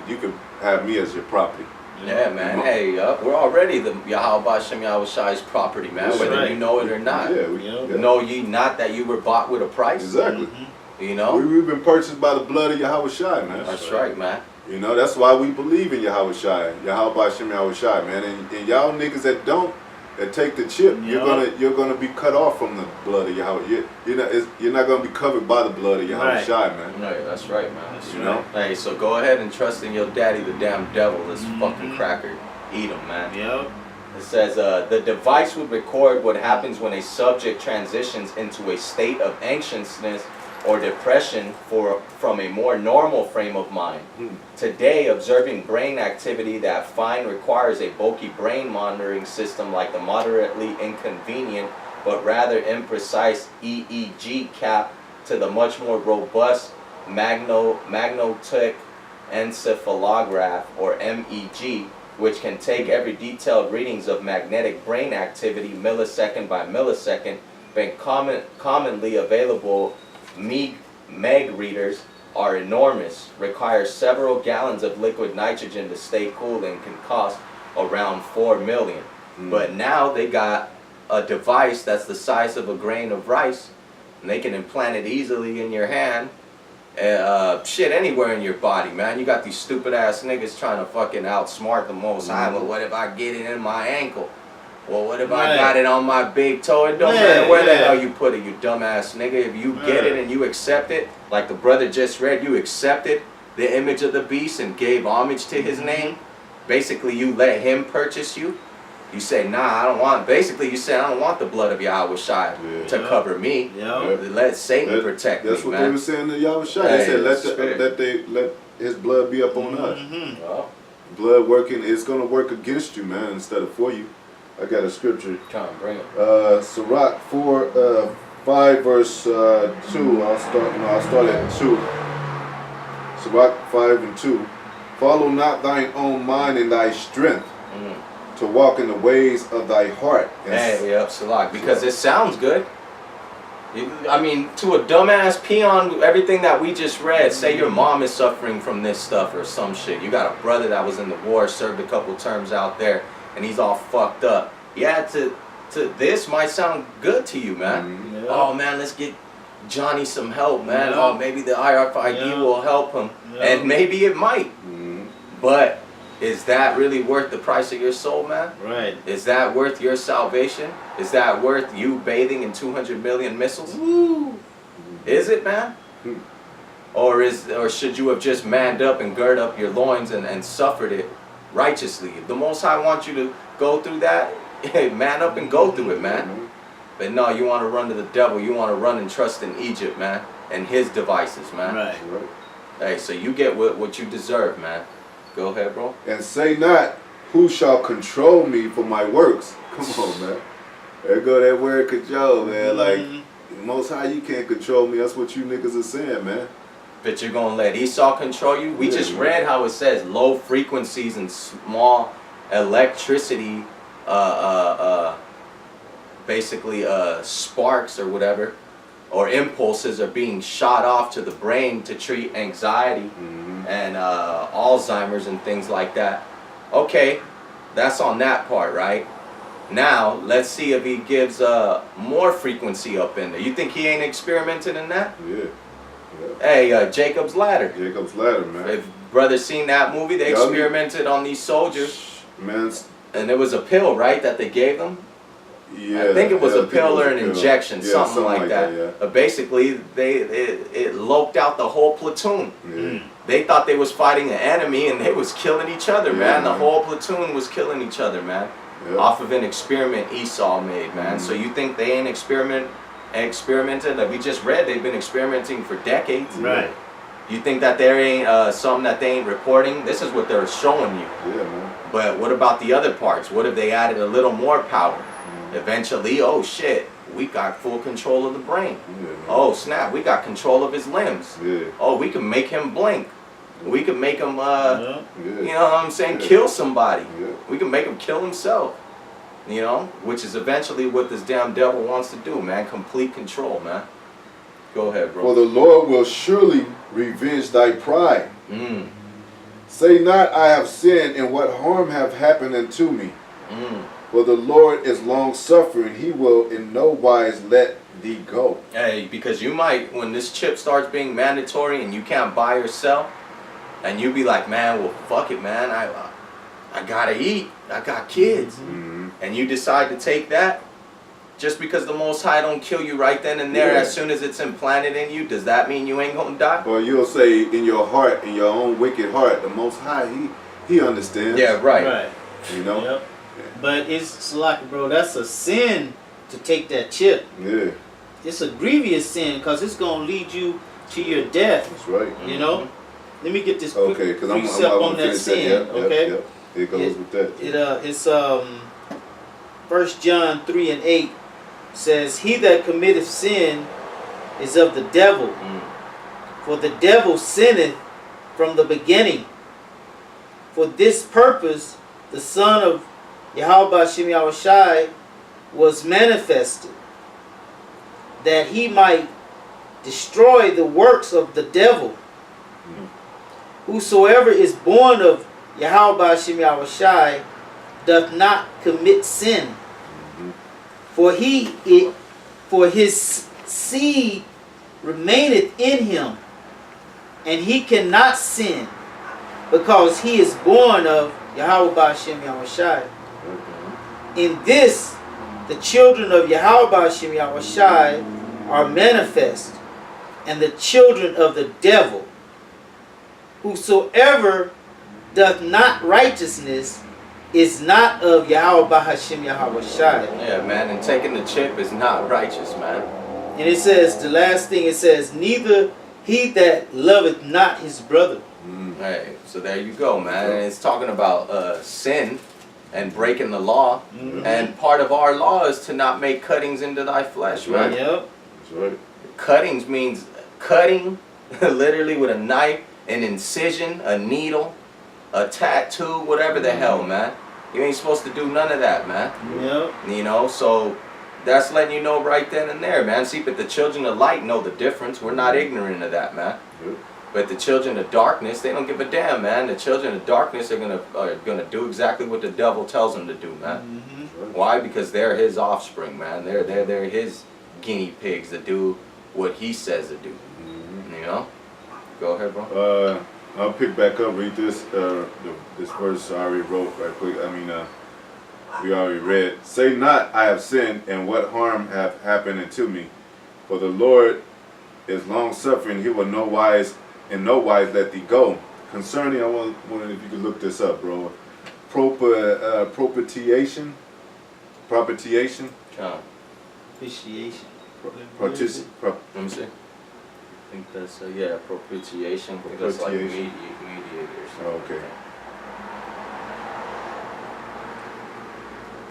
have me as your property. Yeah, man. Hey, we're already the Yahweh Hashem Yahweh Shai's property, man. That's whether right. you know it or not. Know ye not that you were bought with a price? Exactly. You know? We've been purchased by the blood of Yahweh Shai, man. That's right, man. You know, that's why we believe in Yahweh Shai, Yahweh Hashem Yahweh Shai, man. And y'all niggas that don't, that take the chip, you're gonna be cut off from the blood of Yahweh. You're not gonna be covered by the blood of Yahweh Shai, man. Right, that's right, man. That's you know? Hey, so go ahead and trust in your daddy, the damn devil, this fucking cracker. Eat him, man. Yep. It says, the device would record what happens when a subject transitions into a state of anxiousness or depression from a more normal frame of mind. Today, observing brain activity that fine requires a bulky brain monitoring system like the moderately inconvenient but rather imprecise EEG cap to the much more robust magnetic encephalograph, or MEG, which can take every detailed readings of magnetic brain activity millisecond by millisecond, been commonly available. MEG readers are enormous, require several gallons of liquid nitrogen to stay cool, and can cost around $4 million. But now they got a device that's the size of a grain of rice, and they can implant it easily in your hand. Shit, anywhere in your body, man. You got these stupid ass niggas trying to fucking outsmart the Most High. Well, what if I get it in my ankle? Well, what if I got it on my big toe? It don't matter where the hell you put it, you dumbass nigga. If you get it and you accept it, like the brother just read, you accepted the image of the beast and gave homage to his name. Basically, you let him purchase you. You say, nah, I don't want. Basically, you say, I don't want the blood of Yahweh Shai to cover me. Let Satan protect me, That's what man. they were saying to Yahweh Shai. They said, let his blood be up on us. Blood working, it's going to work against you, man, instead of for you. I got a scripture. Come on, bring it. Sirach 5 verse 2. I'll start at 2. Sirach 5 and 2. Follow not thine own mind and thy strength, to walk in the ways of thy heart. Sirach, because it sounds good. I mean, to a dumbass peon, everything that we just read, say your mom is suffering from this stuff or some shit. You got a brother that was in the war, served a couple terms out there, and he's all fucked up. Yeah, to this might sound good to you, man. Oh man, let's get Johnny some help, man. Yeah. Oh, maybe the RFID Yeah. will help him, Yeah. and maybe it might. Mhm. But is that really worth the price of your soul, man? Right. Is that worth your salvation? Is that worth you bathing in 200 million missiles? Woo. Is it, man? Hmm. Or should you have just manned up and girded up your loins and suffered it righteously? If the Most High wants you to go through that, man up and go through it, man. Mhm. But no, you want to run to the devil. You want to run and trust in Egypt, man, and his devices, man. Right. Right. Hey, so you get what you deserve, man. Go ahead, bro. And say not, who shall control me for my works? Come on, man. There go that word control, man. Like, Most High, you can't control me. That's what you niggas are saying, man. But you're going to let Esau control you? We Yeah, just man. read how it says low frequencies and small electricity, basically sparks or whatever, or impulses are being shot off to the brain to treat anxiety Mhm. and Alzheimer's and things like that. Okay, that's on that part, right? Now, let's see if he gives more frequency up in there. You think he ain't experimented in that? Yeah. Hey, Jacob's Ladder. Jacob's Ladder, man. If brothers seen that movie, they Yeah, I mean- experimented on these soldiers, Man, and it was a pill, right, that they gave them? yeah. I think it was yeah, a pill or an pill. injection, Yeah, something like that. yeah. But basically, it loped out the whole platoon. Yeah. They thought they was fighting an enemy, and they was killing each other, Yeah, man. The man. whole platoon was killing each other, man. Yeah. Off of an experiment Esau made, man. So you think they ain't experimented? Like we just read, they've been experimenting for decades. Right. You think that there ain't something that they ain't reporting? This is what they're showing you. Yeah, man. But what about the other parts? What if they added a little more power? Eventually, oh shit, we got full control of the brain. Yeah, man. Oh snap, we got control of his limbs. Yeah. Oh, we can make him blink. We can make him, Yeah. Yeah. you know what I'm saying, Yeah. kill somebody. Yeah. We can make him kill himself. You know, which is eventually what this damn devil wants to do, man. Complete control, man. Go ahead, For bro. the Lord will surely revenge thy pride. Mm, Say not, I have sinned, and what harm have happened unto me. mm. For the Lord is long suffering, he will in no wise let thee go. Hey, because you might, when this chip starts being mandatory and you can't buy or sell, and you be like, man, well, fuck it, man. I gotta eat. I got kids. Mhm. And you decide to take that, just because the Most High don't kill you right then and there Yeah. as soon as it's implanted in you, does that mean you ain't gonna die? Or you'll say in your heart, in your own wicked heart, the Most High, he understands. Yeah, right. Right. You know? Yep. But it's like, bro, that's a sin to take that chip. Yeah, It's a grievous sin because it's gonna lead you to your death. that's right. You know. Let me get this quick Okay, because I'm precept about on to that finish that. sin. Yep, Okay. yep. It goes with that. It's 1 John 3:8 says, "He that committeth sin is of the devil, Mm. for the devil sinneth from the beginning. For this purpose the Son of Yahweh Shem Yahushai was manifested, that he might destroy the works of the devil. Whosoever is born of Yahweh Shem Yahushai doth not commit sin, for his seed remaineth in him, and he cannot sin, because he is born of Yahweh Shem Yahushai. In this, the children of Yahweh Shem Yahushai are manifest, and the children of the devil. Whosoever doth not righteousness is not of Yahweh Hashem Yahushai." Yeah, man, and taking the chip is not righteous, man. And it says, the last thing it says, "Neither he that loveth not his brother." Hey, so there you go, man. And it's talking about sin and breaking the law. And part of our law is to not make cuttings into thy flesh, man. Yep. That's right. Cuttings means cutting, literally with a knife, an incision, a needle, a tattoo, whatever the hell, man. You ain't supposed to do none of that, man. Yep. You know, so that's letting you know right then and there, man. See, but the children of light know the difference. We're not ignorant of that, man. Yep. But the children of darkness, they don't give a damn, man. The children of darkness are gonna do exactly what the devil tells them to do, man. Mm-hmm. Why? Because they're his offspring, man. They're his guinea pigs to do what he says to do. You know? Go ahead, bro. I'll pick back up, read this this verse I already wrote right quick. We already read. Say not, I have sinned, and what harm hath happened unto me? For the Lord is long suffering; he will in no wise let thee go. Concerning, I wondered if you could look this up, bro. Propitiation. Appreciation. Let Let me see. I think that's propitiation. I think that's like mediators. Oh, okay.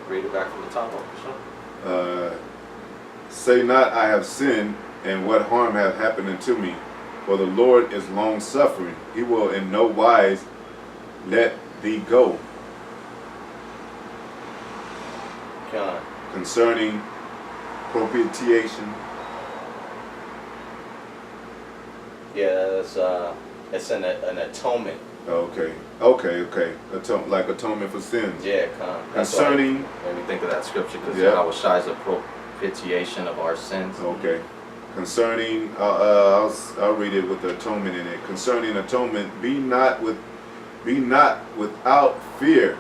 Read it back from the top, sure. Say not, I have sinned, and what harm hath happened unto me? For the Lord is long suffering; he will in no wise let thee go. Concerning propitiation. Yeah, it's an atonement. Okay. Like atonement for sins. Yeah, Concerning. Let me think of that scripture because Yeah. Yahweh Shai is a propitiation of our sins. Okay. Concerning, I'll read it with the atonement in it. Concerning atonement, be not without fear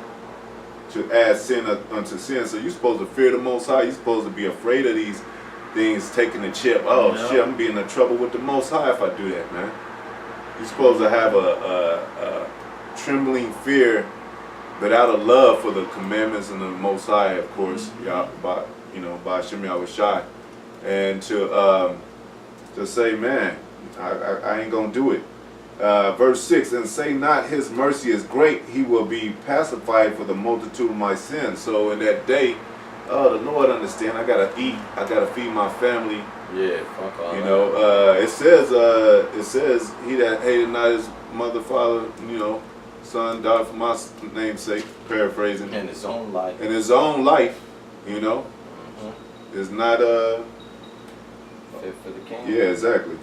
to add sin unto sin. So you're supposed to fear the Most High. You're supposed to be afraid of these things taking the chip. Oh shit, I'm being in trouble with the Most High if I do that, man. You're supposed to have a trembling fear, but out of love for the commandments and the Most High, of course, by Shem Yahweh Shai, and to say, man, I ain't gonna do it. Verse 6, and say not his mercy is great, he will be pacified for the multitude of my sins. So in that day, the Lord understand, I gotta eat, I gotta feed my family. Yeah, fuck all You that. know, it says, he that hated not his mother, father, son, died for my name's sake, paraphrasing. In his own life. In his own life, is not Fit for the king. yeah, exactly.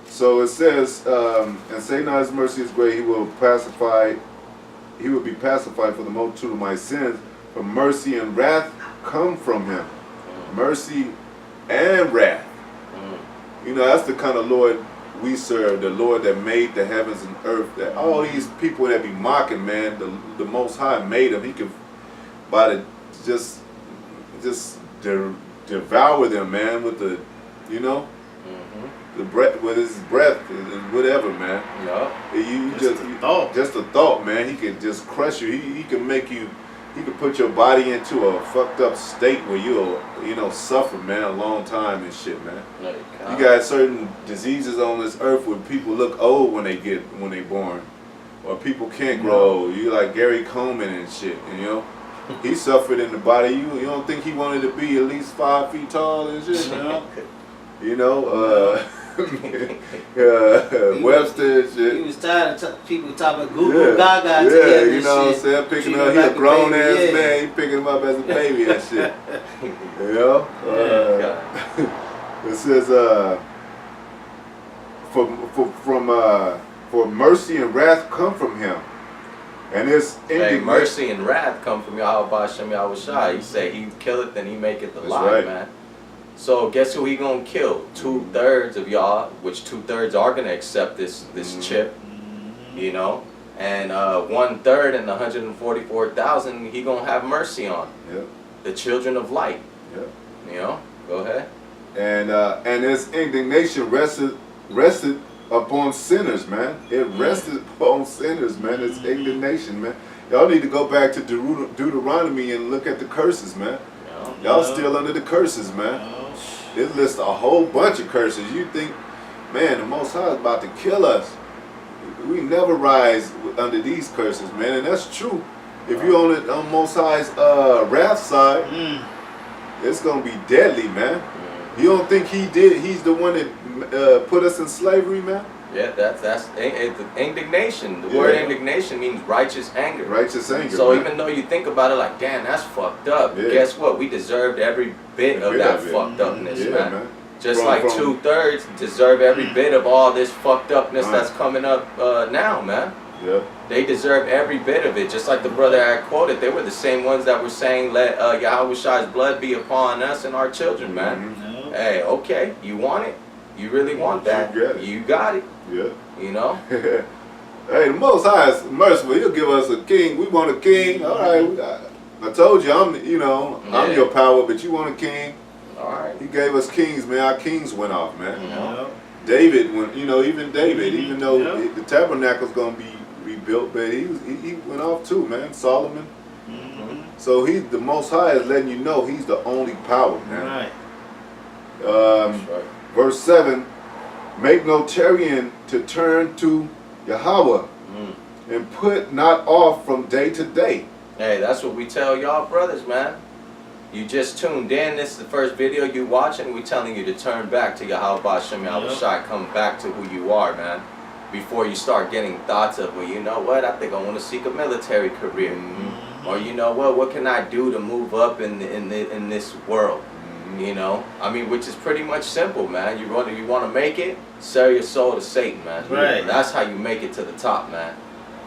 So it says, and say not his mercy is great, he will be pacified for the multitude of my sins, for mercy and wrath come from him. Mercy and wrath. That's the kind of Lord we serve, the Lord that made the heavens and earth, that all these people that be mocking, man, the Most High made them. He could just devour them, man, with the breath, with his breath, whatever, man. Yeah. Just a thought, man. He could just crush you. He can make you. He could put your body into a fucked up state where you'll, suffer, man, a long time and shit, man. You got certain diseases on this earth where people look old when they born, or people can't grow old. You like Gary Coleman and shit, he suffered in the body. You don't think he wanted to be at least 5 feet tall and shit, Webster and shit. He was tired of people talking about Google Gaga together. You know what I'm saying? Picking him up, he a grown ass man. He picking him up as a baby and shit. It says, for mercy and wrath come from him, and his mercy and wrath come from Yahweh Shem Yahweh Shai. He say he killeth and he maketh alive, man. So guess who he gonna kill? 2/3 of y'all, which 2/3 are gonna accept this chip, and 1/3 and the 144,000 he gonna have mercy on. Yep. The children of light. Yep. Go ahead. And his indignation rested upon sinners, man. It rested upon sinners, man. It's indignation, man. Y'all need to go back to Deuteronomy and look at the curses, man. Y'all still under the curses, man. It lists a whole bunch of curses. You think, man, the Most High is about to kill us. We never rise under these curses, man. And that's true. If you're on Most High's wrath side, it's going to be deadly, man. You don't think he's the one that put us in slavery, man? Yeah, that's indignation. The word indignation means righteous anger. Righteous anger. So man. even though you think about it like, damn, that's fucked up. Guess what? We deserved every bit of that fucked upness, man. Just like 2/3 deserve every bit of all this fucked upness that's coming up now, man. Yeah. They deserve every bit of it. Just like the brother I quoted, they were the same ones that were saying, let Yahweh Shai's blood be upon us and our children, man. Mhm. Hey, okay, you want it? You really want that? You got it. You got it. Yeah. You know? Hey, the Most High is merciful. He'll give us a king. We want a king. All right. I told you, I'm Yeah. your power, but you want a king. All right. He gave us kings, man. Our kings went off, man. You know? David, even David, even though Yeah. the tabernacle's gonna be rebuilt, but he went off too, man. Solomon. Mhm. So he's the Most High is letting you know he's the only power, man. Right. That's right. Verse 7, make no tarrying to turn to Yahweh Mm. and put not off from day to day. Hey, that's what we tell y'all brothers, man. You just tuned in. This is the first video you watching. We telling you to turn back to Yahweh Bashem Yahweh Shai. Come back to who you are, man. Before you start getting thoughts of, well, you know what? I think I want to seek a military career. Or you know what can I do to move up in this world? You know, I mean, which is pretty much simple, man. You want to make it, sell your soul to Satan, man. Right. That's how you make it to the top, man.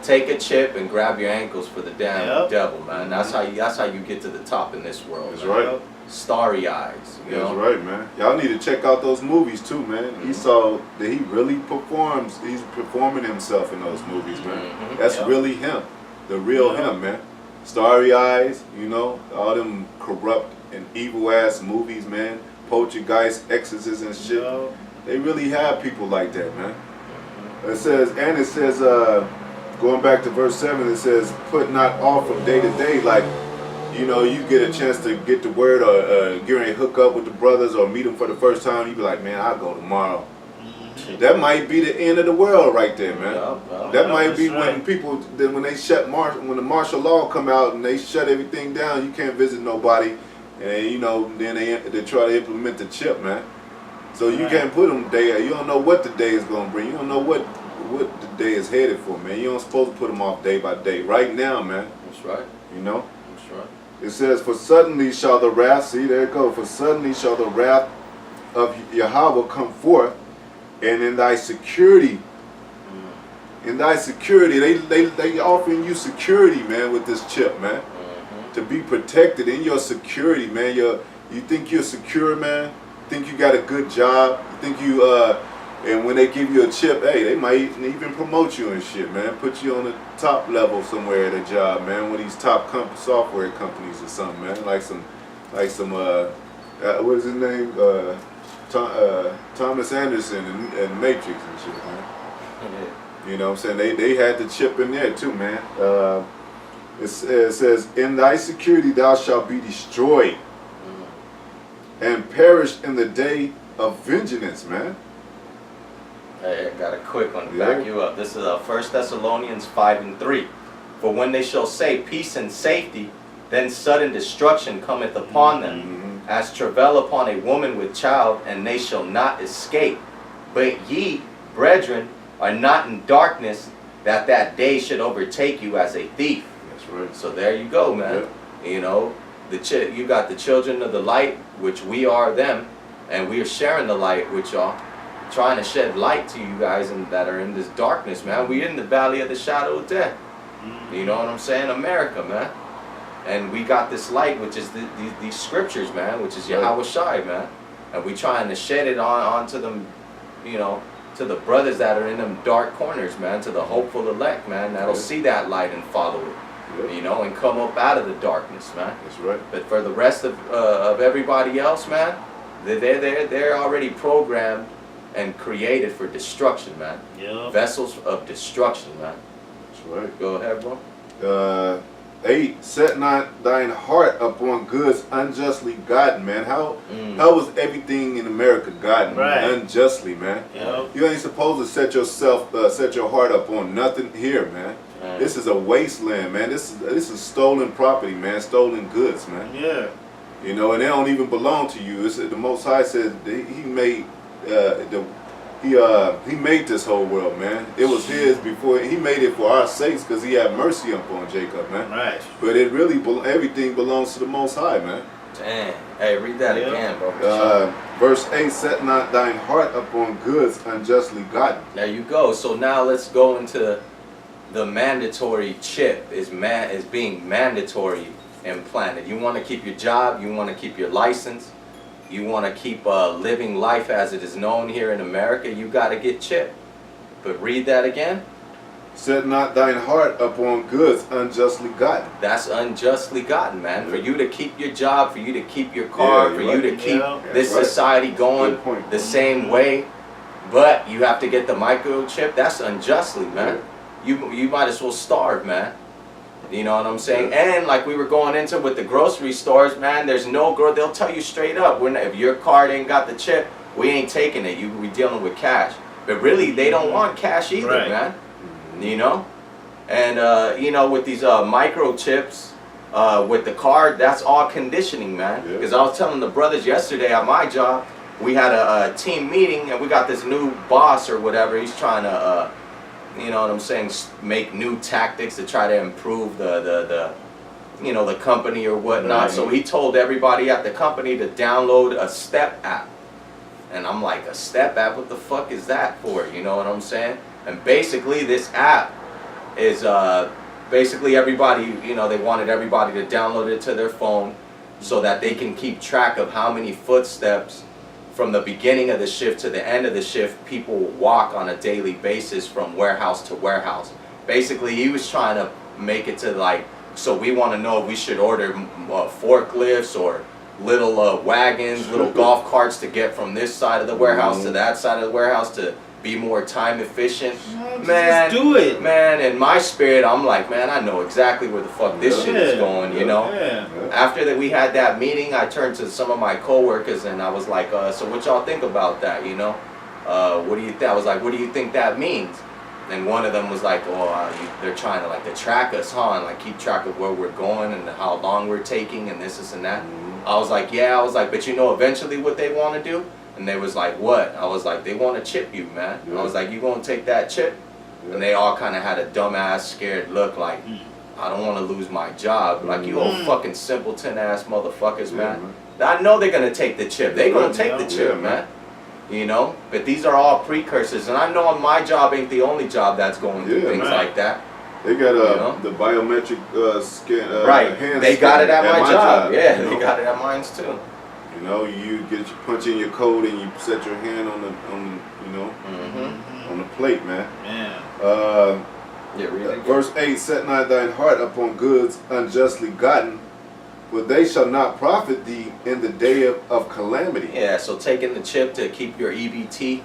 Take a chip and grab your ankles for the damn Yep. devil, man. That's how you get to the top in this world. That's man. right. Starry eyes, you That's know. right, man. Y'all need to check out those movies too, man. He saw that he really performs. He's performing himself in those movies, man. Mhm. That's Yep. really him, the real him, man. Starry eyes, all them corrupt and evil ass movies, man. Poltergeist, exorcists and shit. Yeah. They really have people like that, man. It says, going back to verse 7, it says, put not off from day to day, like, you get a chance to get the word or get ready to hook up with the brothers or meet them for the first time, you be like, man, I'll go tomorrow. That might be the end of the world right there, man. That might be when people, then when they when the martial law come out and they shut everything down, you can't visit nobody, and then they try to implement the chip, man. So you can't put them there. You don't know what the day is gonna bring. You don't know what the day is headed for, man. You don't supposed to put them off day by day. Right now, man. That's right. That's right. It says, for suddenly shall the wrath, see there it go, for suddenly shall the wrath of Yahweh come forth, and in thy security, they offering you security, man, with this chip, man. To be protected in your security, man. You think you're secure, man? Think you got a good job? You think and when they give you a chip, hey, they might even promote you and shit, man. Put you on the top level somewhere at a job, man. One of these top software companies or something, man. Like some, what is his name? Thomas Anderson and Matrix and shit, man. You know what I'm saying? They had the chip in there too, man. It says, in thy security thou shalt be destroyed and perish in the day of vengeance, man. Hey, I got a quick one to back you up. This is 1 Thessalonians 5:3. For when they shall say peace and safety, then sudden destruction cometh upon them, as travail upon a woman with child, and they shall not escape. But ye, brethren, are not in darkness, that day should overtake you as a thief. That's right. So there you go, man. You know, you got the children of the light, which we are them, and we are sharing the light with y'all, trying to shed light to you guys that are in this darkness, man. We're in the valley of the shadow of death. You know what I'm saying? America, man. And we got this light, which is these scriptures, man, which is Yahweh Shai, man. And we trying to shed it onto them, to the brothers that are in them dark corners, man, to the hopeful elect, man, that'll see that light and follow it. And come up out of the darkness, man. That's right. But for the rest of everybody else, man, they're already programmed and created for destruction, man. Vessels of destruction, man. That's right. Go ahead, bro. 8, set not thine heart upon goods unjustly gotten, man. How was everything in America gotten unjustly, man? You ain't supposed to set your heart up on nothing here, man. This is a wasteland, man. This is stolen property, man. Stolen goods, man. Yeah. And they don't even belong to you. The Most High said He made He made this whole world, man. It was His before. He made it for our sakes because He had mercy upon Jacob, man. Right. But it really everything belongs to the Most High, man. Dang. Hey, read that again, bro. Verse 8, set not thine heart upon goods unjustly gotten. There you go. So now let's go into the mandatory chip is being mandatory implanted. You want to keep your job, you want to keep your license, you want to keep living life as it is known here in America, you got to get chipped. But read that again. Set not thine heart upon goods unjustly gotten. That's unjustly gotten, man. For you to keep your job, for you to keep your car, Yeah, for you're you to right. keep Yeah. this That's right. society going Good point. the same way, but you have to get the microchip. That's unjustly, man. You might as well starve, man. You know what I'm saying? Yeah. And like we were going into with the grocery stores, man, there's no girl. They'll tell you straight up, if your card ain't got the chip, we ain't taking it. We dealing with cash. But really, they don't want cash either, Right. man. You know? And, you know, with these microchips, with the card, that's all conditioning, man. Yeah. Because I was telling the brothers yesterday at my job, we had a team meeting, and we got this new boss or whatever. He's trying to, you know what I'm saying, make new tactics to try to improve the you know, the company or whatnot. Right. So he told everybody at the company to download a step app. And I'm like, a step app? What the fuck is that for? You know what I'm saying? And basically this app is basically everybody, you know, they wanted everybody to download it to their phone so that they can keep track of how many footsteps from the beginning of the shift to the end of the shift people walk on a daily basis from warehouse to warehouse. Basically, he was trying to make it to like, so we want to know if we should order forklifts or little wagons, little golf carts to get from this side of the warehouse to that side of the warehouse to be more time efficient. Man, just do it. Man, in my spirit, I'm like, man, I know exactly where the fuck this shit is going, you know? Yeah. After that we had that meeting, I turned to some of my coworkers and I was like, so what y'all think about that, you know? What do you think? I was like, what do you think that means? And one of them was like, they're trying to like to track us, huh? And like keep track of where we're going and how long we're taking and this and that. I was like, yeah. I was like, but you know eventually what they want to do? And they was like, what? I was like, they want to chip you, man. Yeah. I was like, you gonna take that chip? Yeah. And they all kind of had a dumbass, scared look like, I don't want to lose my job. Like, you old fucking simpleton ass motherfuckers, Yeah, man. I know they're gonna take the chip. They gonna take the Yeah, chip, man. man. You know? But these are all precursors. And I know my job ain't the only job that's going through Yeah, things man. like that. They got You know? the biometric scan. Right. Hand They got it scan at my job. Yeah, you they know? got it at mine too. You know, you punch in your code and you set your hand on the you know, Mm-hmm. on the plate, man. Yeah. Yeah, really. Verse 8, set not thine heart upon goods unjustly gotten, for they shall not profit thee in the day of calamity. Yeah, so taking the chip to keep your EBT,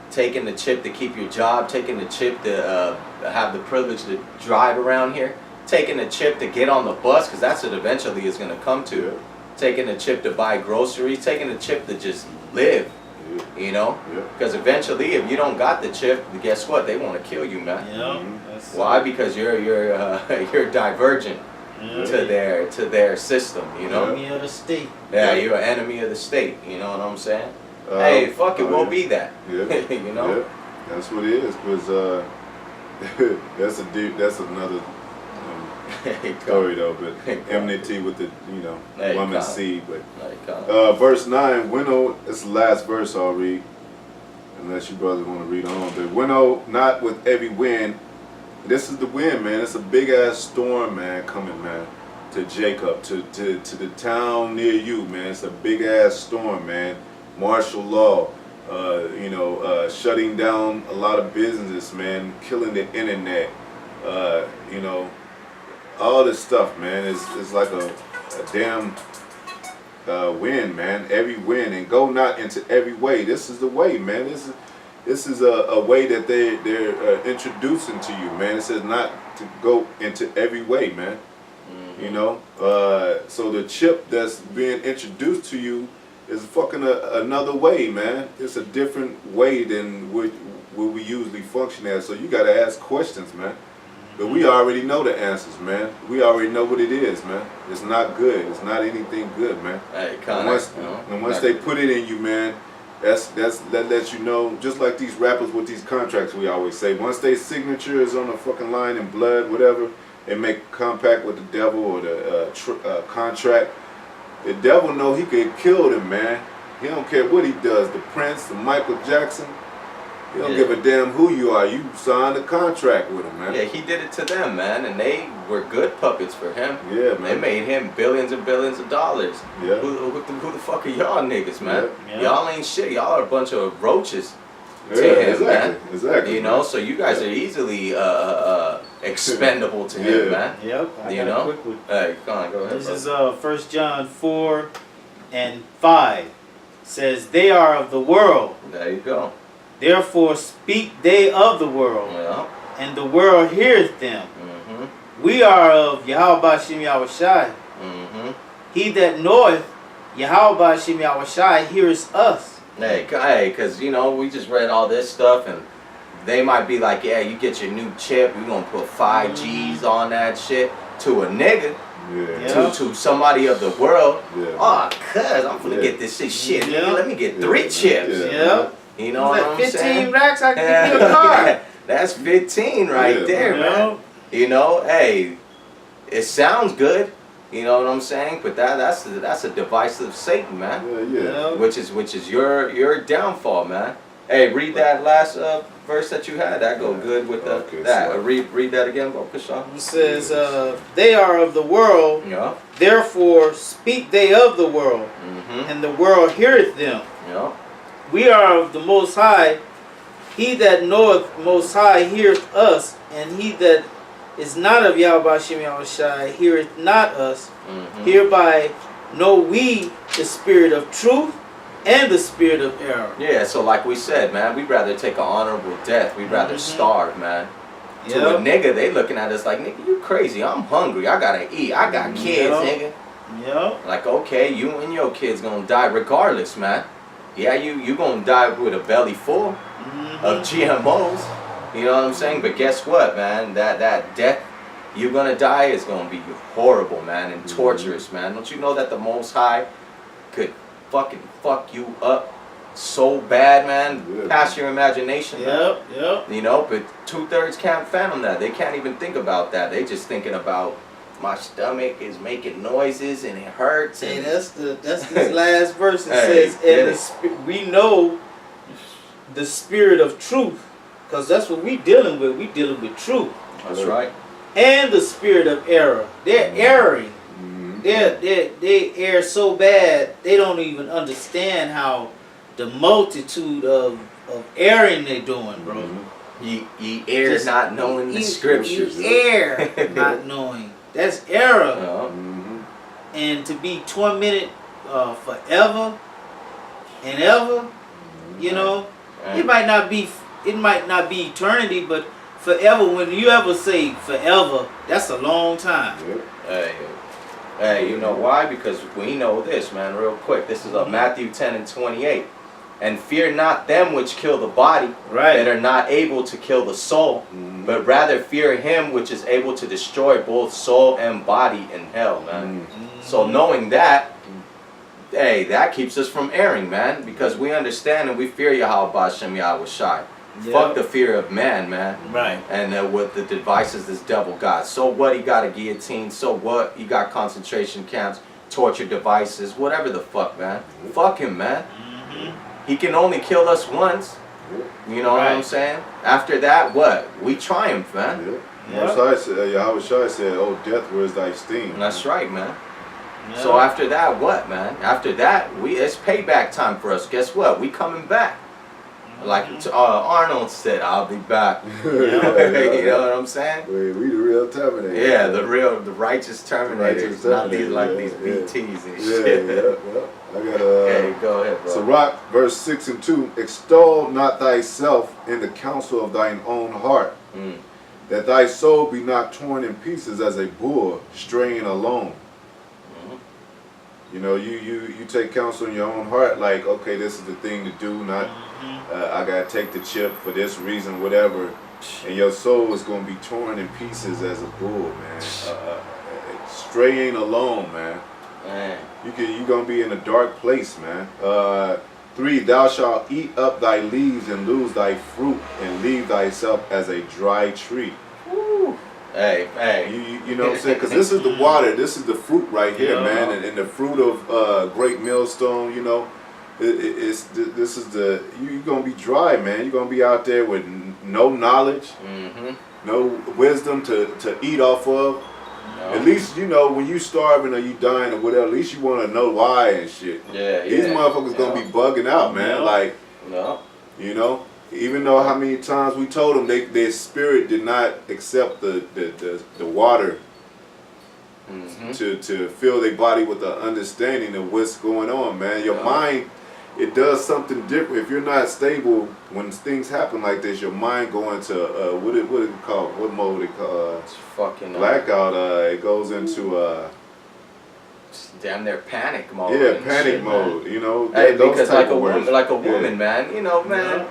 taking the chip to keep your job, taking the chip to have the privilege to drive around here, taking the chip to get on the bus, because that's what eventually is going to come to, Yeah. taking the chip to buy groceries, taking the chip to just live, Yeah. you know? Yeah. Because eventually, if you don't got the chip, guess what? They want to kill you, man. Yeah. That's Why? Because you're you're divergent Yeah. to their system, you know? Enemy of the state. Yeah, you're an enemy of the state, you know what I'm saying? Uh, Hey, fuck it, oh, we'll yeah. be that. Yeah. You know? Yeah. That's what it is, because that's another story though, but enmity with the, you know, There you woman's go. seed. But Like, verse 9, winnow, it's the last verse I'll read, unless you brothers want to read on. But winnow not with every wind. This is the wind, man. It's a big ass storm, man, coming, man, to Jacob, to the town near you, man. It's a big ass storm, man. Martial law, you know, shutting down a lot of businesses, man, killing the internet, you know, all this stuff, man. It's like a damn wind, man. Every wind, and go not into every way. This is the way, man. This is a way that they're introducing to you, man. It says not to go into every way, man. You know, so the chip that's being introduced to you is fucking another way, man. It's a different way than what we usually function as. So you got to ask questions, man. But we already know the answers, man. We already know what it is, man. It's not good. It's not anything good, man. hey, And once they put it in you, man, that lets you know. Just like these rappers with these contracts, we always say, once their signature is on the fucking line in blood, whatever, they make compact with the devil or the contract. The devil know he could kill them, man. He don't care what he does. The Prince, the Michael Jackson. He don't give a damn who you are. You signed a contract with him, man. Yeah, he did it to them, man, and they were good puppets for him. Yeah, They man. made him billions and billions of dollars. Yeah. Who the fuck are y'all niggas, man? Yeah. Y'all ain't shit. Y'all are a bunch of roaches. Yeah, exactly. Exactly. You know, so you guys are easily expendable to him, man. Yep. I You got a know? quick one. Hey, come on, go ahead. This is 1 John 4 and 5. Says, they are of the world. There you go. Therefore speak they of the world, Yeah. and the world heareth them. Mm-hmm. We are of Yahweh Shem Yahushai. Mm-hmm. He that knoweth Yahweh Shem Yahushai heareth us. Hey, because, you know, we just read all this stuff, and they might be like, yeah, you get your new chip, we're going to put 5 Gs on that shit. To a nigga, Yeah. to somebody of the world, Yeah. oh, cuz, I'm finna Yeah. get this shit, nigga. Yeah. Let me get Yeah, 3 man. chips. Yeah. Yep. You know what I'm 15 saying? racks, I can give you a car. That's 15 right Yeah. there, You man. know? You know, hey, it sounds good. You know what I'm saying? But that's a device of Satan, man. Yeah, yeah. Which is your downfall, man. Hey, read that last verse that you had. That go good with Okay, that. so- Read that again, bro, Kashaw. It says, they are of the world, Yeah. therefore speak they of the world, Mm-hmm. and the world heareth them. Yeah. We are of the Most High. He that knoweth Most High heareth us, and he that is not of Yahweh Shem Yahushai heareth not us. Mm-hmm. Hereby know we the spirit of truth and the spirit of error. Yeah, so like we said, man, we'd rather take an honorable death. We'd rather Mhm. starve, man. To a Yep. nigga, they looking at us like, nigga, you crazy. I'm hungry. I gotta eat. I got kids, Yep. nigga. Yep. Like, okay, you and your kids gonna die regardless, man. Yeah, you gonna die with a belly full of GMOs. You know what I'm saying? But guess what, man? That death you're gonna die is gonna be horrible, man, and torturous, man. Don't you know that the Most High could fucking fuck you up so bad, man, Yeah. past your imagination, man? Yep. Yep. You know, but 2/3 can't fathom that. They can't even think about that. They just thinking about my stomach is making noises and it hurts. Hey, And that's this last verse. It Hey, says, get and it. we know the spirit of truth, because that's what we dealing with. We dealing with truth that's right. and the spirit of error. They're erring. Mhm. They err so bad they don't even understand how the multitude of erring they doing, bro. Ye err Just- not knowing the scriptures. You err not knowing. That's error. Yeah. Mhm. And to be tormented forever and ever, you know, it might not be eternity, but forever. When you ever say forever, that's a long time. Yeah. Hey, you know why? Because we know this, man, real quick. This is Matthew 10 and 28. And fear not them which kill the body, Right. that are not able to kill the soul, Mhm. but rather fear him which is able to destroy both soul and body in hell, man. Mhm. So knowing that, hey, that keeps us from erring, man, because we understand and we fear Yahweh Shem Yahushai. Yep. Fuck the fear of man, man. Right. And what the devices this devil got. So what? He got a guillotine. So what? He got concentration camps, torture devices, whatever the fuck, man. Fuck him, man. He can only kill us once. You know what I'm Right. saying? After that, what? We triumph, man. Yeah. Most High said, Yahweh Shai said, "Oh, death, where's thy sting?" And that's right, man. Yeah. So after that, what, man? After that, it's payback time for us. Guess what? We coming back. Like Arnold said, I'll be back. You know what I'm saying? We the real Terminator. Yeah, the righteous Terminators, Righteous not these Terminator, like yeah, these yeah. BTs and Yeah, shit. yeah. I got Hey, go ahead, bro. Sirach, verse 6 and 2. Extol not thyself in the counsel of thine own heart, Mm. that thy soul be not torn in pieces as a bull straying alone. Mhm. You know, you take counsel in your own heart, like, okay, this is the thing to do, not I gotta take the chip for this reason, whatever. And your soul is gonna be torn in pieces as a bull, man. Straying alone, man. Man. You gonna be in a dark place, man. 3, thou shalt eat up thy leaves and lose thy fruit, and leave thyself as a dry tree. Hey. You know what I'm saying? Because this is the water, this is the fruit right here, Yeah. man, and the fruit of great millstone. You know, this is the you're gonna be dry, man. You're gonna be out there with no knowledge, no wisdom to eat off of. No. At least you know when you starving or you dying or whatever. At least you want to know why and shit. Yeah, These motherfuckers gonna be bugging out, man. Like, you know, even though how many times we told them their spirit did not accept the water to fill their body with the understanding of what's going on, man. Your mind, it does something different. If you're not stable when things happen like this, your mind go into what it called? What mode it called? It's fucking blackout. It goes into damn near panic mode. Yeah, panic shit, mode. Man. You know, hey, those because type like a woman, man. You know, man.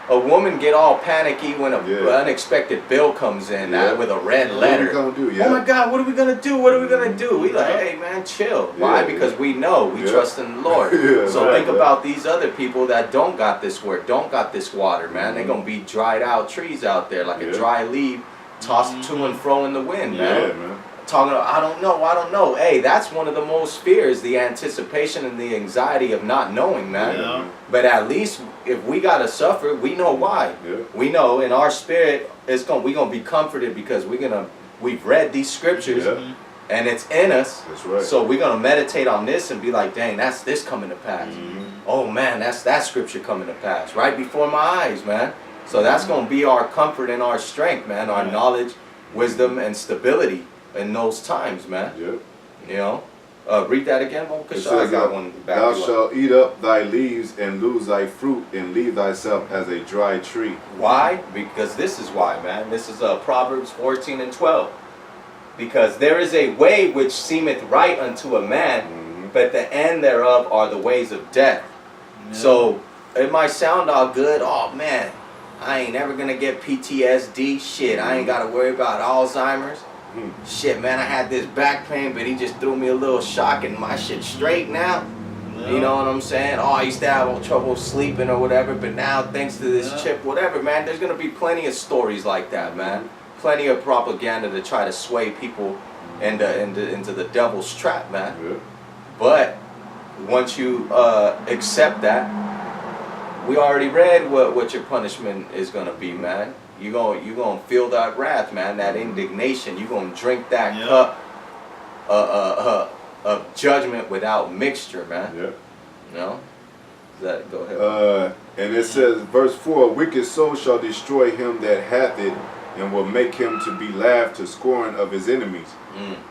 A woman get all panicky when an unexpected bill comes in with a red letter. What are we gonna do? Oh my God, what are we gonna do? What are we gonna do? We like, hey man, chill. Why? Because we know, we trust in the Lord. So think about these other people that don't got this word, don't got this water, man. They're gonna be dried out trees out there, like a dry leaf tossed to and fro in the wind, man. Yeah, man. Talking about, I don't know. Hey, that's one of the most fears, the anticipation and the anxiety of not knowing, man. Yeah. But at least if we gotta suffer, we know why. Yeah. We know in our spirit we're gonna be comforted because we've read these scriptures and it's in us. That's right. So we're gonna meditate on this and be like, dang, that's this coming to pass. Oh man, that's that scripture coming to pass right before my eyes, man. So that's gonna be our comfort and our strength, man, our knowledge, wisdom, and stability in those times, man. Yep. You know? Read that again, because I says, got one back. Thou shalt eat up thy leaves and lose thy fruit and leave thyself as a dry tree. Why? Because this is why, man. This is Proverbs 14 and 12. Because there is a way which seemeth right unto a man, but the end thereof are the ways of death. So it might sound all good. Oh man, I ain't ever gonna get PTSD. Shit, I ain't gotta worry about Alzheimer's. Shit, man, I had this back pain, but he just threw me a little shock and my shit straight now. You know what I'm saying? Oh, I used to have trouble sleeping or whatever, but now thanks to this chip, whatever, man, there's gonna be plenty of stories like that, man. Plenty of propaganda to try to sway people into the devil's trap, man. But once you accept that, we already read what your punishment is gonna be, man. You gonna feel that wrath, man, that indignation. You gonna drink that cup of judgment without mixture, man. Yeah. You know? Go ahead. And it says, verse 4, a wicked soul shall destroy him that hath it, and will make him to be laughed to scorn of his enemies.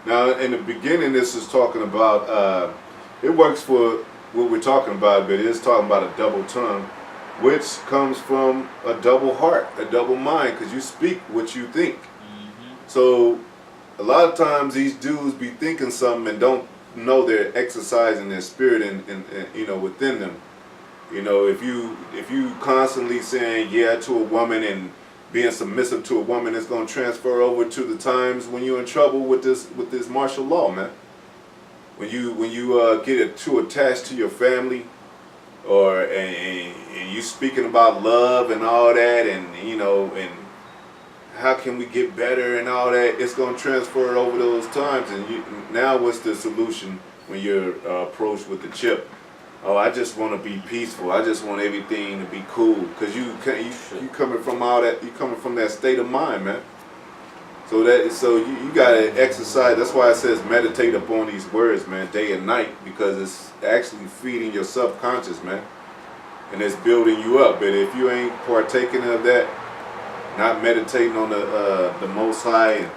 Now, in the beginning, this is talking about, it works for what we're talking about, but it is talking about a double tongue, which comes from a double heart, a double mind, because you speak what you think. So a lot of times these dudes be thinking something and don't know they're exercising their spirit and you know, within them. You know, if you constantly saying yeah to a woman and being submissive to a woman, it's going to transfer over to the times when you're in trouble with this martial law, man. When you get too attached to your family, or and you speaking about love and all that, and you know, and how can we get better and all that, it's going to transfer over those times. And now what's the solution when you're approached with the chip? Oh, I just want to be peaceful. I just want everything to be cool. Because you coming from all that, you coming from that state of mind, man. So you gotta exercise. That's why it says meditate upon these words, man, day and night, because it's actually feeding your subconscious, man, and it's building you up. But if you ain't partaking of that, not meditating on the Most High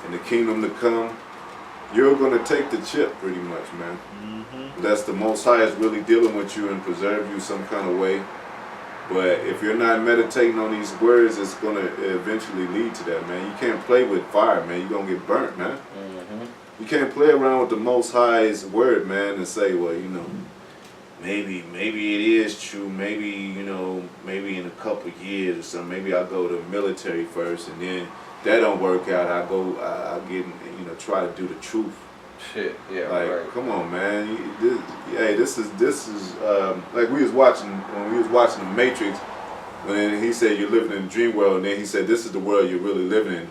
and the kingdom to come, you're gonna take the chip pretty much, man. That's the Most High is really dealing with you and preserve you some kind of way. But if you're not meditating on these words, it's going to eventually lead to that, man. You can't play with fire, man. You're going to get burnt, man. You can't play around with the Most High's word, man, and say, well, you know, maybe it is true. Maybe, you know, maybe in a couple of years or something, maybe I'll go to the military first, and then that don't work out. I'll get, you know, try to do the truth. Shit, yeah, like, right. Come on, man. This is like we was watching when we was watching The Matrix. When he said you're living in a dream world, and then he said this is the world you're really living in.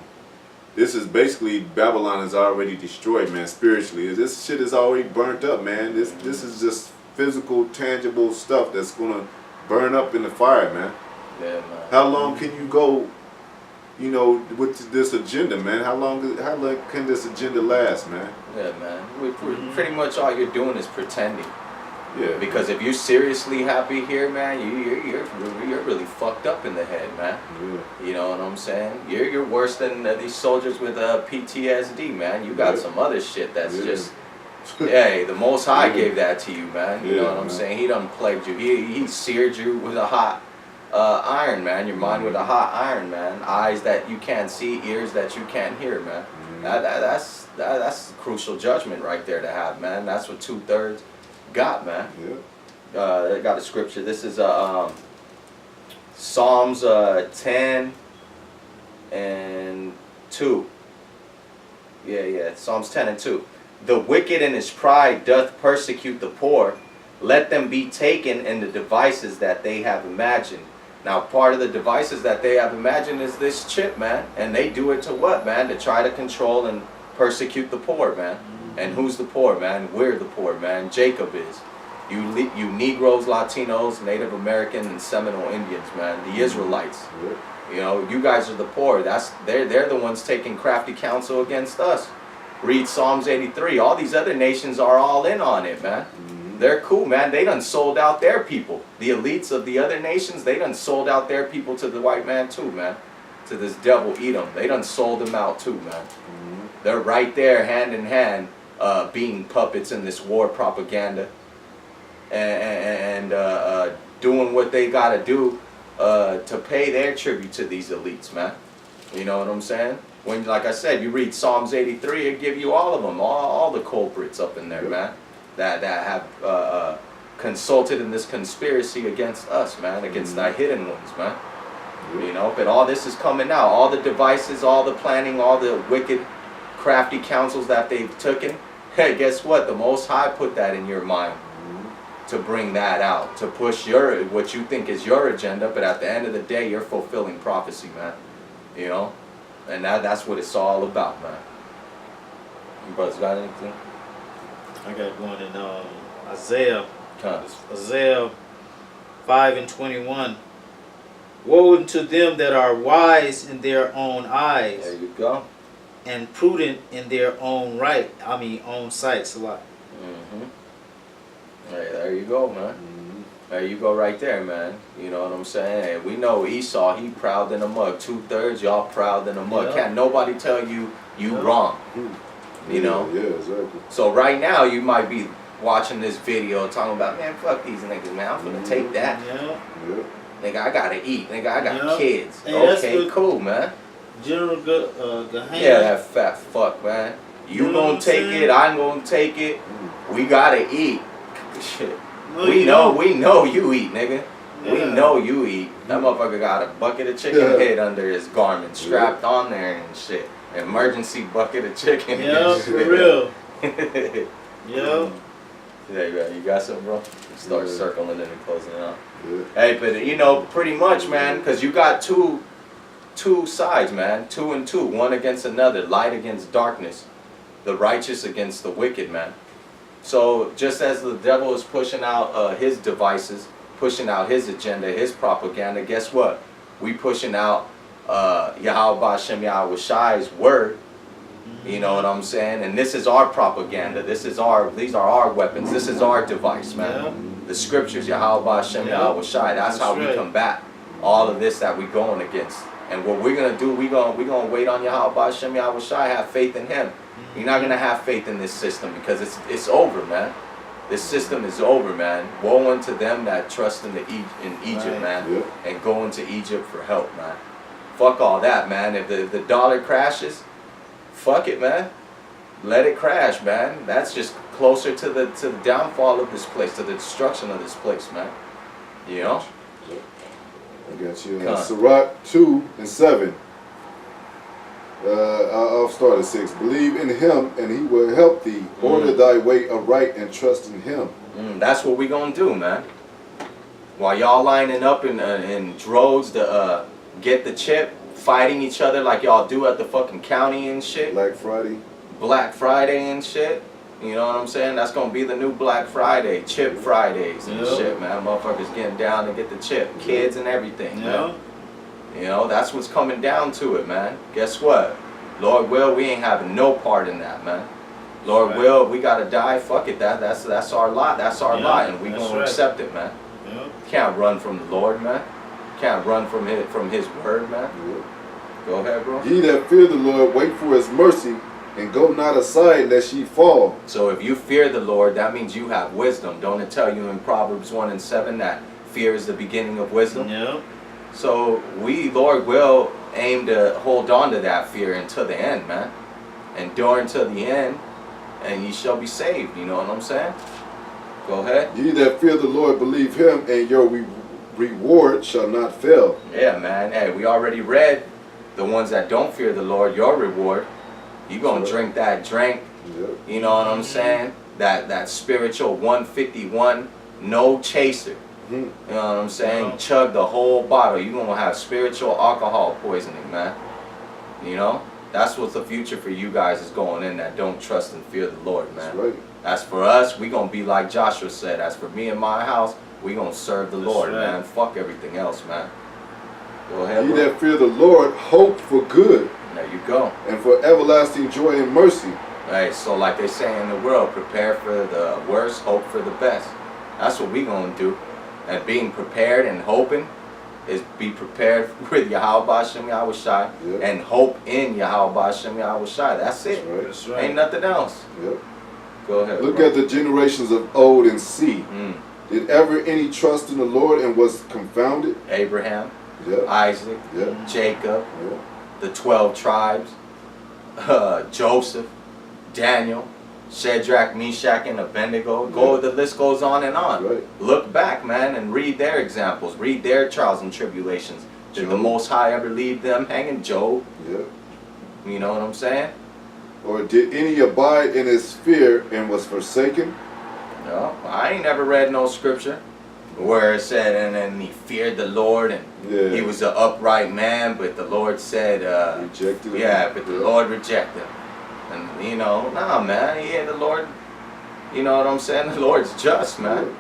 This is basically Babylon is already destroyed, man. Spiritually, this shit is already burnt up, man. This is just physical, tangible stuff that's gonna burn up in the fire, man. Yeah, man. How long can you go, you know, with this agenda, man? How long can this agenda last, man? Yeah, man. Pretty much all you're doing is pretending. Yeah. Because if you're seriously happy here, man, you're really fucked up in the head, man. Yeah. You know what I'm saying? You're worse than these soldiers with PTSD, man. You got some other shit that's just. Hey, the Most High gave that to you, man. You know what I'm saying? He done plagued you. He seared you with a hot iron, man. Your mind with a hot iron, man. Eyes that you can't see, ears that you can't hear, man. That's crucial judgment right there to have, man. That's what 2/3 got, man. Yeah. They got a scripture. This is Psalms 10 and 2. Yeah. Psalms 10 and 2. The wicked in his pride doth persecute the poor. Let them be taken in the devices that they have imagined. Now, part of the devices that they have imagined is this chip, man. And they do it to what, man? To try to control and persecute the poor, man. And who's the poor, man? We're the poor, man. Jacob is. You Negroes, Latinos, Native American, and Seminole Indians, man. The Israelites. Yeah. You know, you guys are the poor. They're the ones taking crafty counsel against us. Read Psalms 83. All these other nations are all in on it, man. They're cool, man. They done sold out their people. The elites of the other nations, they done sold out their people to the white man too, man. To this devil Edom. They done sold them out too, man. They're right there, hand in hand, being puppets in this war propaganda. And doing what they gotta do to pay their tribute to these elites, man. You know what I'm saying? When, like I said, you read Psalms 83, it give you all of them, all the culprits up in there, man, that have consulted in this conspiracy against us, man, against the hidden ones, man. You know, but all this is coming out, all the devices, all the planning, all the wicked, crafty counsels that they've taken. Hey, guess what? The Most High put that in your mind to bring that out, to push what you think is your agenda, but at the end of the day, you're fulfilling prophecy, man. You know? And that's what it's all about, man. You brothers got anything? I got one in Isaiah. Huh. Isaiah 5 and 21. Woe unto them that are wise in their own eyes. There you go. And prudent in their own own sights a lot. Hey, there you go, man. There you go right there, man. You know what I'm saying? Hey, we know Esau, he proud in a mug. 2/3, y'all proud in a mug. Can't nobody tell you wrong. You know? Yeah, exactly. So right now, you might be watching this video talking about, man, fuck these niggas, man. I'm finna take that. Yeah. Nigga, I gotta eat. Nigga, I got kids. Hey, okay, cool, man. General Gahan. Yeah, that fat fuck, man. You gonna take it, I'm gonna take it. We gotta eat. Shit. No, we know you eat, nigga. Yeah. We know you eat. That motherfucker got a bucket of chicken head under his garment, strapped on there and shit. Emergency bucket of chicken. Yeah, for real. Yeah. Yeah, you got something, bro? Start circling it and closing it out. Yeah. Hey, but you know, pretty much, man, because you got two sides, man. 2 and 2, one against another, light against darkness, the righteous against the wicked, man. So just as the devil is pushing out his devices, pushing out his agenda, his propaganda, guess what? We pushing out Yahweh Shem Yahweh Shai's word. You know what I'm saying? And this is our propaganda. These are our weapons. This is our device, man. Yeah. The scriptures, Yahweh Shem Yahweh Shai. That's how we combat all of this that we're going against. And what we're gonna do, we're gonna wait on Yahweh Shem Yahweh Shai, have faith in him. You're not gonna have faith in this system because it's over, man. This system is over, man. Woe unto them that trust in Egypt, man, and go into Egypt for help, man. Fuck all that, man. If the dollar crashes, fuck it, man. Let it crash, man. That's just closer to the downfall of this place, to the destruction of this place, man. You know? I got you. Sirach 2 and 7. I'll start at 6. Believe in him and he will help thee. Order thy way aright and trust in him. That's what we gonna do, man. While y'all lining up in droves to get the chip, fighting each other like y'all do at the fucking county and shit. Black Friday. Black Friday and shit. You know what I'm saying? That's gonna be the new Black Friday, Chip Fridays and Yeah. shit, man. Motherfuckers getting down to get the chip, kids and everything, man. You know, that's what's coming down to it, man. Guess what? Lord will, we ain't having no part in that, man. Lord will, we gotta die. Fuck it, that's our lot. That's our lot, and we gonna accept it, man. Yeah. Can't run from the Lord, man. Can't run from His word, man. Yeah. Go ahead, bro. Ye that fear the Lord, wait for his mercy, and go not aside lest ye fall. So if you fear the Lord, that means you have wisdom. Don't it tell you in Proverbs 1:7 that fear is the beginning of wisdom? Yeah. So we, Lord will, aim to hold on to that fear until the end, man. Endure until the end, and ye shall be saved. You know what I'm saying? Go ahead. Ye that fear the Lord, believe him, and your reward shall not fail. Yeah, man. Hey, we already read the ones that don't fear the Lord, your reward. You gonna drink that drink. Yep. You know what I'm saying? That spiritual 151, no chaser. Mhm. You know what I'm saying? Chug the whole bottle. You're going to have spiritual alcohol poisoning, man. You know? That's what the future for you guys is going in, that don't trust and fear the Lord, man. That's right. As for us, we going to be like Joshua said. As for me and my house, we going to serve the Lord, right. man. Fuck everything else, man. Go ahead, Ye bro. that fear the Lord, hope for good, There you go. and for everlasting joy and mercy. Hey, so like they say in the world, prepare for the worst, hope for the best. That's what we going to do. And being prepared and hoping is be prepared with Yahweh Shem Yahushai and hope in Yahweh Shem Yahushai. That's it. That's right. That's right. Ain't nothing else. Yep. Go ahead. Look bro. at the generations of old and see. Did ever any trust in the Lord and was confounded? Abraham, Yep. Isaac, Yep. Jacob, Yep. the 12 tribes, Joseph, Daniel, Shadrach, Meshach, and Abednego. The list goes on and on. Right. Look back, man, and read their examples. Read their trials and tribulations. Did the Job. Most High ever leave them hanging? Job. Yep. You know what I'm saying? Or did any abide in his fear and was forsaken? No, I ain't never read no scripture where it said, and then he feared the Lord, and Yeah. he was an upright man, but the Lord said, Rejected him. yeah, but the Lord rejected him. And, you know, nah, man, he ain't the Lord, you know what I'm saying? The Lord's just, man.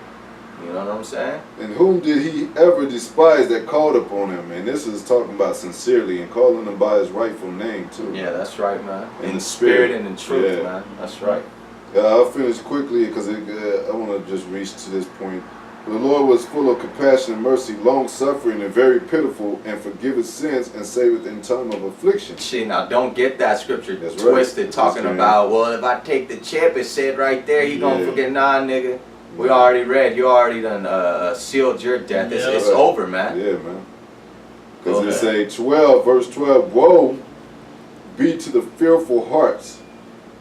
You know what I'm saying? And whom did he ever despise that called upon him? And this is talking about sincerely and calling him by his rightful name, too. Yeah, that's right, man. In In the spirit spirit. and in truth, Yeah. man. That's right. I'll finish quickly because I want to just reach to this point. The Lord was full of compassion and mercy, long-suffering and very pitiful, and forgiveth sins and saveth in time of affliction. Shit, now don't get that scripture That's right. twisted, talking That's right. about, well, if I take the chip, it said right there, he gonna Yeah. forget. Nah, nigga. We already read. You already done sealed your death. It's, Yeah. it's Right. over, man. Yeah, man. Go Because it ahead. say 12, verse 12, woe be to the fearful hearts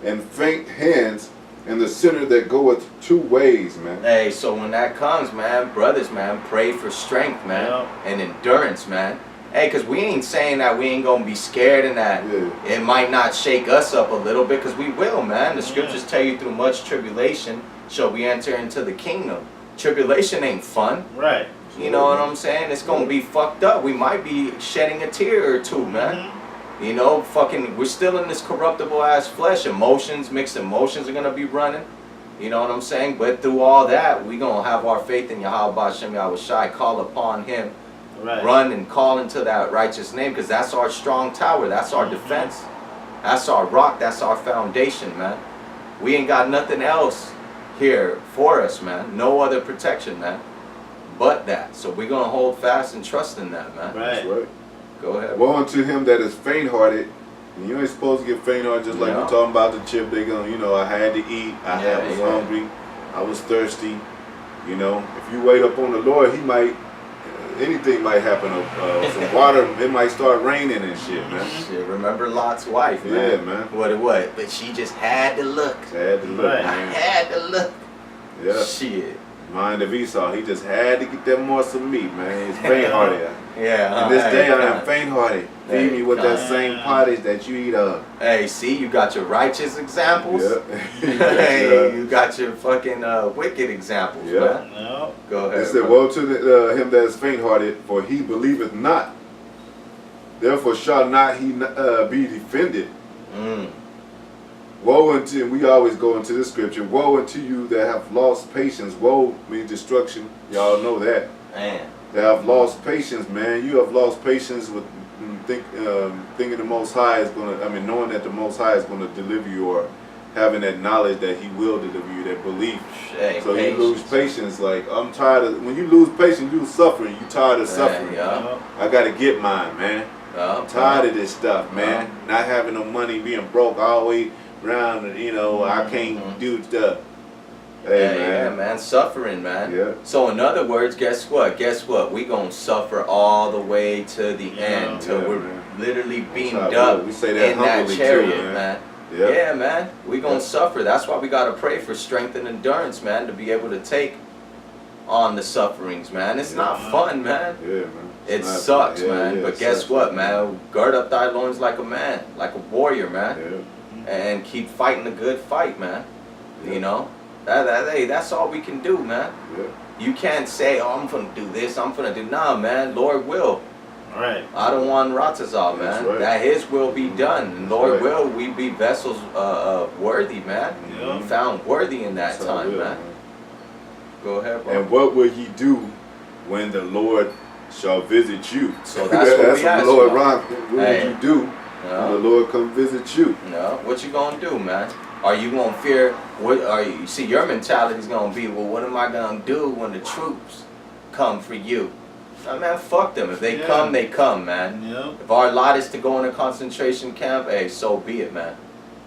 and faint hands and the sinner that goeth two ways, man. Hey, so when that comes, man, brothers, man, pray for strength, man, Yeah. and endurance, man. Hey, because we ain't saying that we ain't going to be scared and that Yeah. it might not shake us up a little bit, because we will, man. The scriptures tell you through much tribulation shall we enter into the kingdom. Tribulation ain't fun. Right. You know what I'm saying? It's going to be fucked up. We might be shedding a tear or two, man. You know, we're still in this corruptible ass flesh. Mixed emotions are going to be running. You know what I'm saying? But through all that, we going to have our faith in Yahweh Shem Yahushai, call upon him, Right. run and call into that righteous name, because that's our strong tower. That's our defense. That's our rock. That's our foundation, man. We ain't got nothing else here for us, man. No other protection, man, but that. So we're going to hold fast and trust in that, man. That's Right. right. Go ahead. Woe unto him that is faint-hearted. And you ain't supposed to get faint-hearted, just like Yeah. we're talking about the chip. They gonna, you know, I had to eat. I was Yeah. hungry. I was thirsty. You know, if you wait up on the Lord, he might, anything might happen. Some water, it might start raining and shit, man. Shit, remember Lot's wife, man. Yeah, man. What? But she just had to look. Had to look, Right. I man. had to look. Yeah. Shit. Mind of Esau, he just had to get that morsel of meat, man. He's faint-hearted. Yeah. And this hey, day I am come on. faint-hearted. Hey, Feed me with that come same on. pottage that you eat of. Hey, see, you got your righteous examples. Yeah. Hey, you got your fucking wicked examples, Yeah. man. No. Go ahead. It said, bro. woe to him that is faint-hearted, for he believeth not. Therefore shall not he be defended. woe unto, we always go into this scripture, woe unto you that have lost patience. Woe means destruction. Y'all know that. Man. That have lost patience, man. You have lost patience with thinking the Most High is going to, knowing that the Most High is going to deliver you, or having that knowledge that He will deliver you, that belief. Hey, So patience. you lose patience. Like, I'm tired of, when you lose patience, you suffering. You tired of suffering. Yeah. I got to get mine, man. Yeah. I'm tired of this stuff, man. Not having no money, being broke all the way around, I can't do stuff. Hey, Yeah, man, suffering, man. Yeah. So in other words, guess what? We gonna suffer all the way to the end, till we're literally beamed up We say that in that humbly chariot, too, man. Yeah. Yeah, man. We gonna suffer. That's why we gotta pray for strength and endurance, man, to be able to take on the sufferings, man. It's not fun, man. Yeah, man. It sucks, man. Yeah, but it guess sucks, what, man? Gird up thy loins like a man, like a warrior, man, Yeah. and keep fighting a good fight, man. Yeah. You know, hey, that's all we can do, man. Yeah. You can't say, oh, I'm gonna do this, I'm gonna do. Nah, man. Lord will. Right. I don't want Ratazal, man. That's right. That His will be done. And That's Lord right. will we be vessels worthy, man. Yeah. Found worthy in that That's how it time, is, man. Go ahead, bro. And what will He do when the Lord shall visit you? So that's what we what ask the Lord for. Ron. What Hey. will you do when the No, Lord come visit you? no. What you gonna do, man? Are you gonna fear? What are you? See, your mentality's gonna be, well, what am I gonna do when the troops come for you? Nah, man, fuck them. If they come, they come, man. Yeah. If our lot is to go in a concentration camp, hey, so be it, man.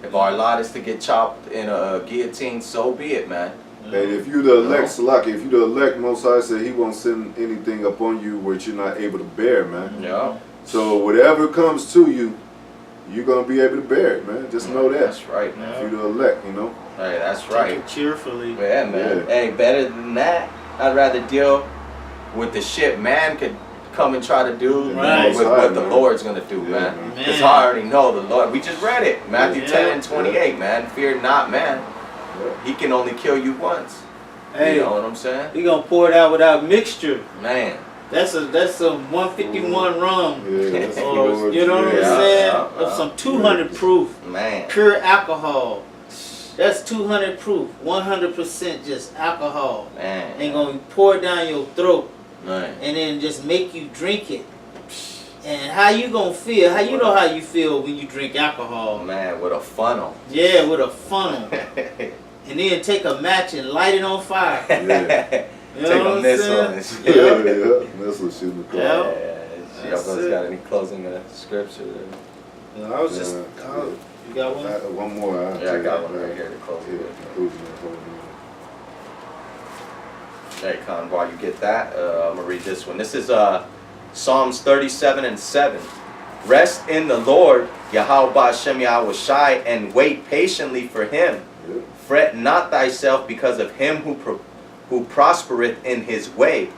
If our lot is to get chopped in a guillotine, so be it, man. And if you the elect, Salaki, if you the elect, Most High said He won't send anything upon you which you're not able to bear, man. Yeah. So whatever comes to you, you're gonna be able to bear it, man. Just know that. That's right, man. If you the elect, Hey, that's Take right. it cheerfully. Yeah, man. Yeah. Hey, better than that, I'd rather deal with the shit man could come and try to do Right. with what the Man. Lord's gonna do, Yeah, man. man. Because I already know the Lord. We just read it, Matthew Yeah. 10 and 28, man. Fear not, man. Yeah. He can only kill you once. Hey, You know what I'm saying? he gonna pour it out without mixture. Man. That's a 151 rum. Yeah, that's the Or, Lord. you know what I'm Yeah. saying? Yeah. Of some 200 proof Man. pure alcohol. That's 200 proof. 100% just alcohol. Man. Ain't gonna pour it down your throat Man. and then just make you drink it. And how you gonna feel? How you know how you feel when you drink alcohol? Man, with a funnel. Yeah, with a funnel. And then take a match and light it on fire. Yeah. You know Take what a I'm missile saying? and shit. Yeah. That's what shooting the car. Yeah. Y'all That's brothers it. got any closing scripture? No, I was just. Yeah. You got one? One more. Yeah, I got one right here to close Yeah, with. conclusion of the whole Hey, Con, while you get that, I'm going to read this one. This is Psalms 37 and 7. Rest in the Lord, Yahweh Ba'Shem Yahushai, and wait patiently for Him. Yeah. Fret not thyself because of him who prospereth in his way,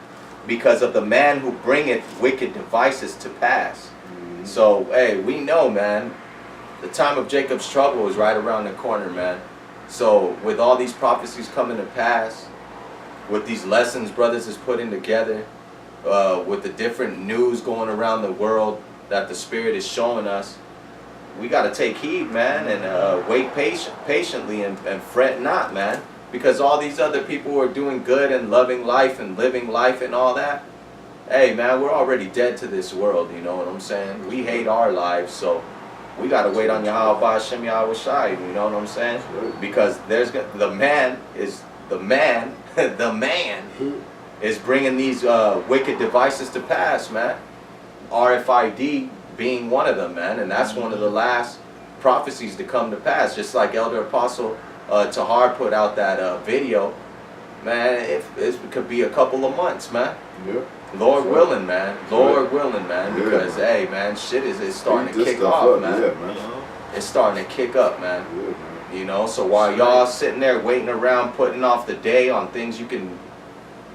because of the man who bringeth wicked devices to pass. Mhm. So, hey, we know, man, the time of Jacob's trouble is right around the corner, man. So, with all these prophecies coming to pass, with these lessons brothers is putting together, with the different news going around the world that the Spirit is showing us, we got to take heed, man, and wait patiently and fret not, man. Because all these other people who are doing good and loving life and living life and all that, hey, man, we're already dead to this world, you know what I'm saying? We hate our lives, so we got to wait on Yahweh Ba'Shem Yahushai, you know what I'm saying? Because the man is bringing these wicked devices to pass, man. RFID being one of them, man, and that's one of the last prophecies to come to pass. Just like Elder Apostle Tahar put out that video, man, it could be a couple of months, man. Yeah. Lord willing, man. Lord Right. willing, man. Yeah. Because, hey, man, shit is starting to This kick stuff off, up, man. Yeah, man. It's starting to kick up, man. Yeah, man. You know, so while y'all sitting there waiting around, putting off the day on things you can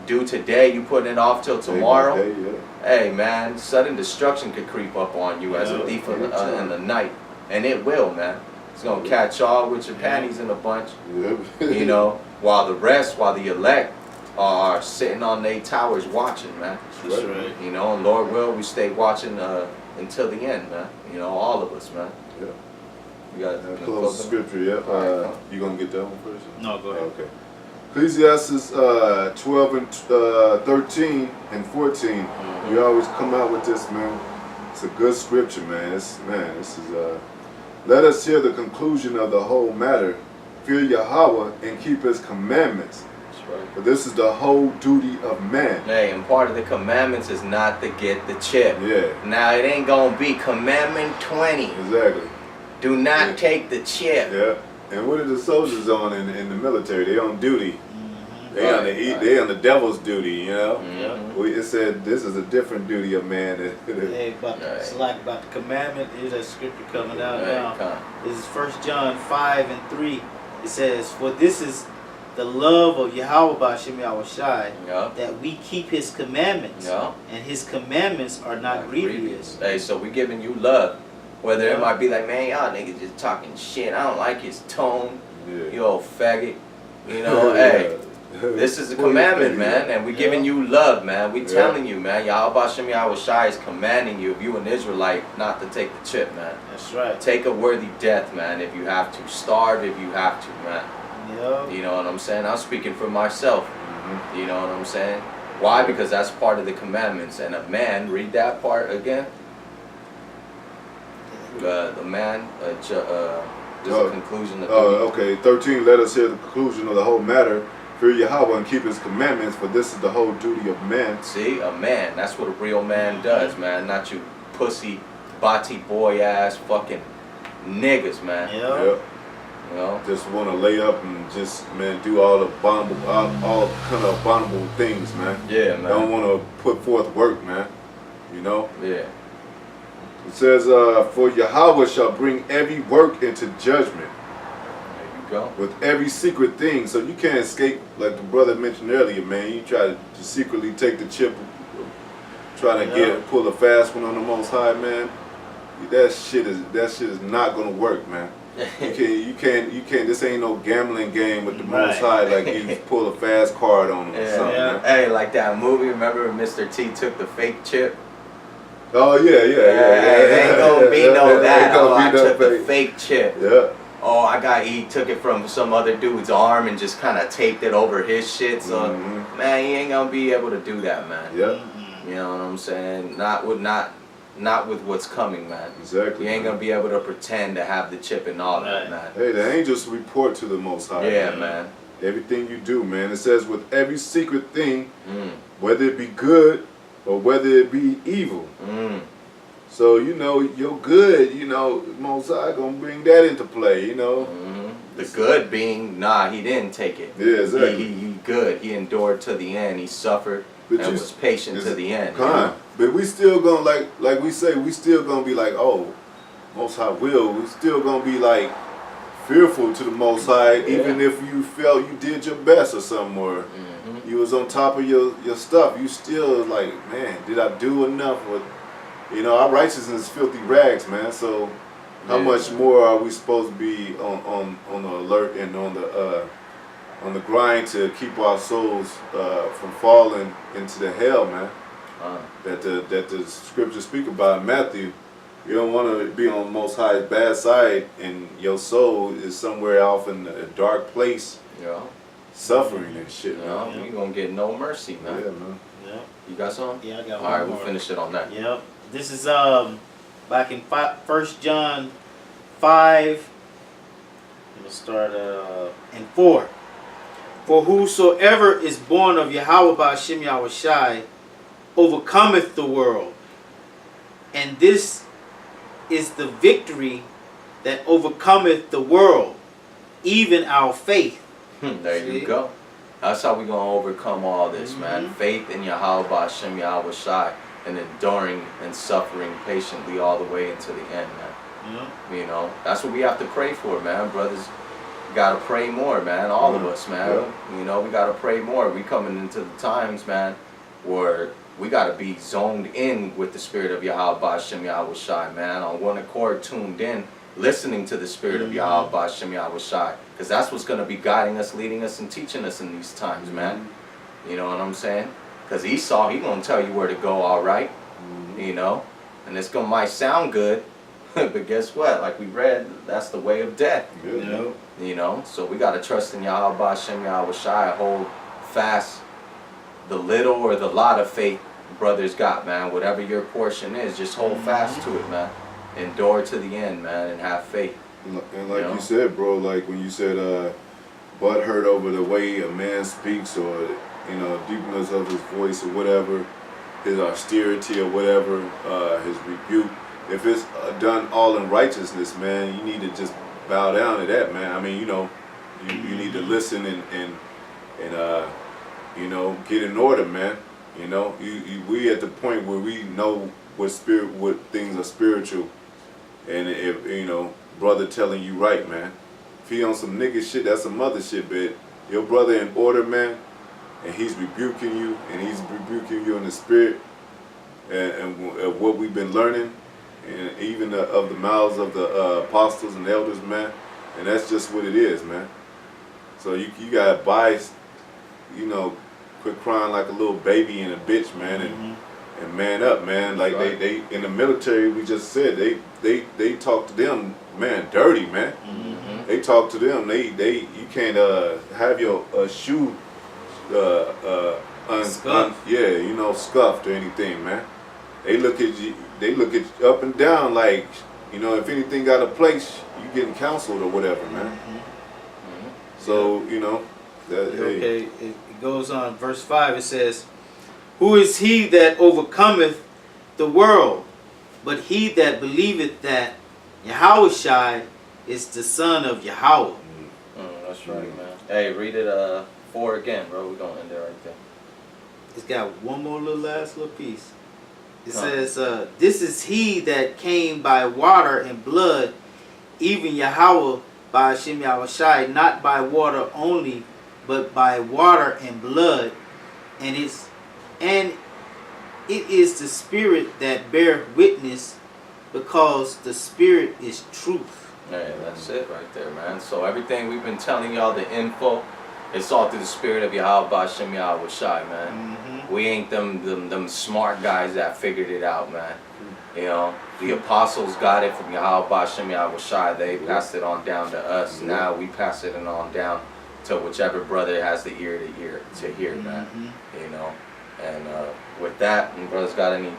do today, you putting it off till tomorrow. Hey, yeah. Hey, man, sudden destruction could creep up on you as a thief in the night. And it will, man. It's going to catch y'all with your panties in a bunch, Yeah. you know, while the elect are sitting on their towers watching, man. That's right. You know, and Lord will, we stay watching until the end, man. You know, all of us, man. Yeah. You got Close the scripture, yep. Alright, You gonna get that one first? No, go ahead. Okay. Ecclesiastes 12 and 13 and 14. We always come out with this, man. It's a good scripture, man. This is let us hear the conclusion of the whole matter. Fear Yahweh and keep his commandments. That's right. For this is the whole duty of man. Hey, and part of the commandments is not to get the chip. Yeah, Now it ain't gonna be commandment 20. exactly. Do not Yeah. take the chip. Yeah. And what are the soldiers on in the military? They on duty. They on Right. they on the devil's duty, you know. Mhm. It said this is a different duty of man. Hey, about Right. it's like about the commandment. Here's that scripture coming out Right, now. come. This is 1 John 5 and 3. It says, "For this is the love of Yahweh B'Shem Yahushai, Yeah. that we keep his commandments, Yeah. and his commandments are not grievous." Hey, so we giving you love. Whether Yeah. it might be like, man, y'all niggas just talking shit. I don't like his tone. Yeah. You old faggot. You know, hey. This is a commandment, man, and we giving you love, man. We telling you, man. Yahweh B'Shem Yahushai is commanding you, if you an Israelite, not to take the chip, man. That's right. Take a worthy death, man, if you have to. Starve if you have to, man. Yeah. You know what I'm saying? I'm speaking for myself. Mhm. You know what I'm saying? Why? Because that's part of the commandments. And a man, read that part again. The man, just a conclusion of Oh, okay. 13. Let us hear the conclusion of the whole matter. Fear Yahweh and keep his commandments, for this is the whole duty of man. See, a man, that's what a real man does, man. Not you pussy, bati boy ass fucking niggas, man. Yeah. Yep. You know? Just want to lay up and just, man, do all the abominable, all kind of abominable things, man. Yeah, man. Don't want to put forth work, man. You know? Yeah. It says, for Yahweh shall bring every work into judgment There you go. with every secret thing. So you can't escape, like the brother mentioned earlier, man. You try to secretly take the chip, try to pull a fast one on the Most High, man. That shit is not gonna work, man. You can't. This ain't no gambling game with the Most High. Like you pull a fast card on him or something. Man. Hey, like that movie, remember when Mr. T took the fake chip? Oh yeah. Ain't gonna be no that. Oh, I took the fake chip. Yeah. Oh, he took it from some other dude's arm and just kind of taped it over his shit. So, man, he ain't gonna be able to do that, man. Yeah. You know what I'm saying? Not with what's coming, man. Exactly. You ain't gonna be able to pretend to have the chip and all that, man. Hey, the angels report to the Most High. Yeah, man. Everything you do, man. It says with every secret thing, whether it be good or whether it be evil. So, you know, your good, you know, Most High gonna bring that into play, you know. The good being, he didn't take it. Yeah, exactly. He good. He endured to the end. He suffered and was patient to the end. But we still gonna, like we say, we still gonna be like, oh, Most High will. We still gonna be like fearful to the Most High, even if you felt you did your best or something, or you was on top of your stuff. You still like, man, did I do enough? Or, you know, our righteousness is filthy rags, man. So how much more are we supposed to be on the alert and on the grind to keep our souls from falling into the hell, man? That the scriptures speak about in Matthew. You don't want to be on the Most High's bad side, and your soul is somewhere off in a dark place, suffering and shit, man. You gonna get no mercy, man. Yeah, man. Yeah. You got some? Yeah, I got one All right, more. we'll finish it on that. Yep. This is back in 1 John 5. We'll start in 4. For whosoever is born of Yahweh B'Shem Yahushai overcometh the world, and this is the victory that overcometh the world, even our faith. There you go. That's how we gonna overcome all this, man. Faith in Yahweh B'Shem Yahushai and enduring and suffering patiently all the way into the end, man. You know, that's what we have to pray for, man. Brothers, gotta pray more, man. All of us, man. You know, we gotta pray more. We coming into the times, man, where we gotta be zoned in with the spirit of Yahweh B'Shem Yahushai, man. On one accord, tuned in, listening to the spirit of Yahweh B'Shem Yahushai, because that's what's gonna be guiding us, leading us, and teaching us in these times, man. You know what I'm saying? Because Esau, he gonna tell you where to go, all right. You know, and it's gonna might sound good, But guess what? Like we read, that's the way of death. Yeah. You know, so we gotta trust in Yahweh Shem Yahweh Shai, hold fast the little or the lot of faith brothers got, man. Whatever your portion is, just hold fast to it, man. Endure to the end, man, and have faith. And like you said, bro, like when you said butt hurt over the way a man speaks, or deepness of his voice or whatever, his austerity or whatever, his rebuke. If it's done all in righteousness, man, you need to just bow down to that, man. I mean, you need to listen and get in order, man. We at the point where we know what things are spiritual, and if brother telling you right, man. If he on some nigga shit, that's some other shit, but your brother in order, man, and he's rebuking you, and he's rebuking you in the spirit, and what we've been learning, and even of the mouths of the apostles and elders, man, and that's just what it is, man. So you gotta quit crying like a little baby and a bitch, man, and man up, man. Like they in the military, we just said they talk to them, man, dirty, man. They talk to them. You can't have your shoe scuffed or anything, man. They look at you. They look at you up and down like, if anything got a place, you getting counseled or whatever, man. So Okay, it goes on. Verse 5. It says, "Who is he that overcometh the world, but he that believeth that Yahushai is the son of Yahweh." That's right, man. Hey, read it 4 again, bro. We're gonna end it right there. It's got one more last little piece. It says, "This is he that came by water and blood, even Yahweh by Hashem Yahushai, not by water only, but by water and blood, and it is the Spirit that bear witness, because the Spirit is truth." Hey, that's it right there, man. So everything we've been telling y'all, the info, it's all through the Spirit of Yahweh Shem Yahweh Shai, man. We ain't them smart guys that figured it out, man. The apostles got it from Yahweh Shem Yahweh Shai. They passed it on down to us. Now we pass it on down to whichever brother has the ear to hear, man. And with that, and brothers got any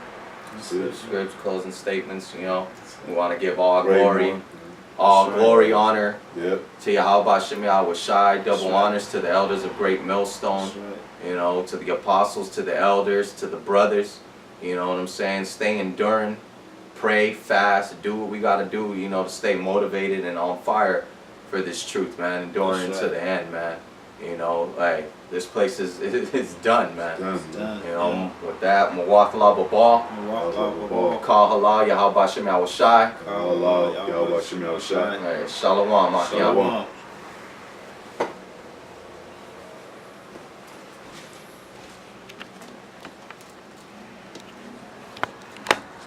scripts, closing statements? We want to give all glory, honor to Yahweh Shem Yahweh Shai. Double honors to the elders of Great Millstone. To the apostles, to the elders, to the brothers. You know what I'm saying? Stay enduring, pray, fast, do what we got to do, to stay motivated and on fire for this truth, man. Enduring to the end, man. Like, this place is done, man. Done. With that, Mawathala Babal. Call halal, Yahweh Shem Yahweh Shai. Yahweh Shem Yahweh Shai. Shalom, Akim. Shalom.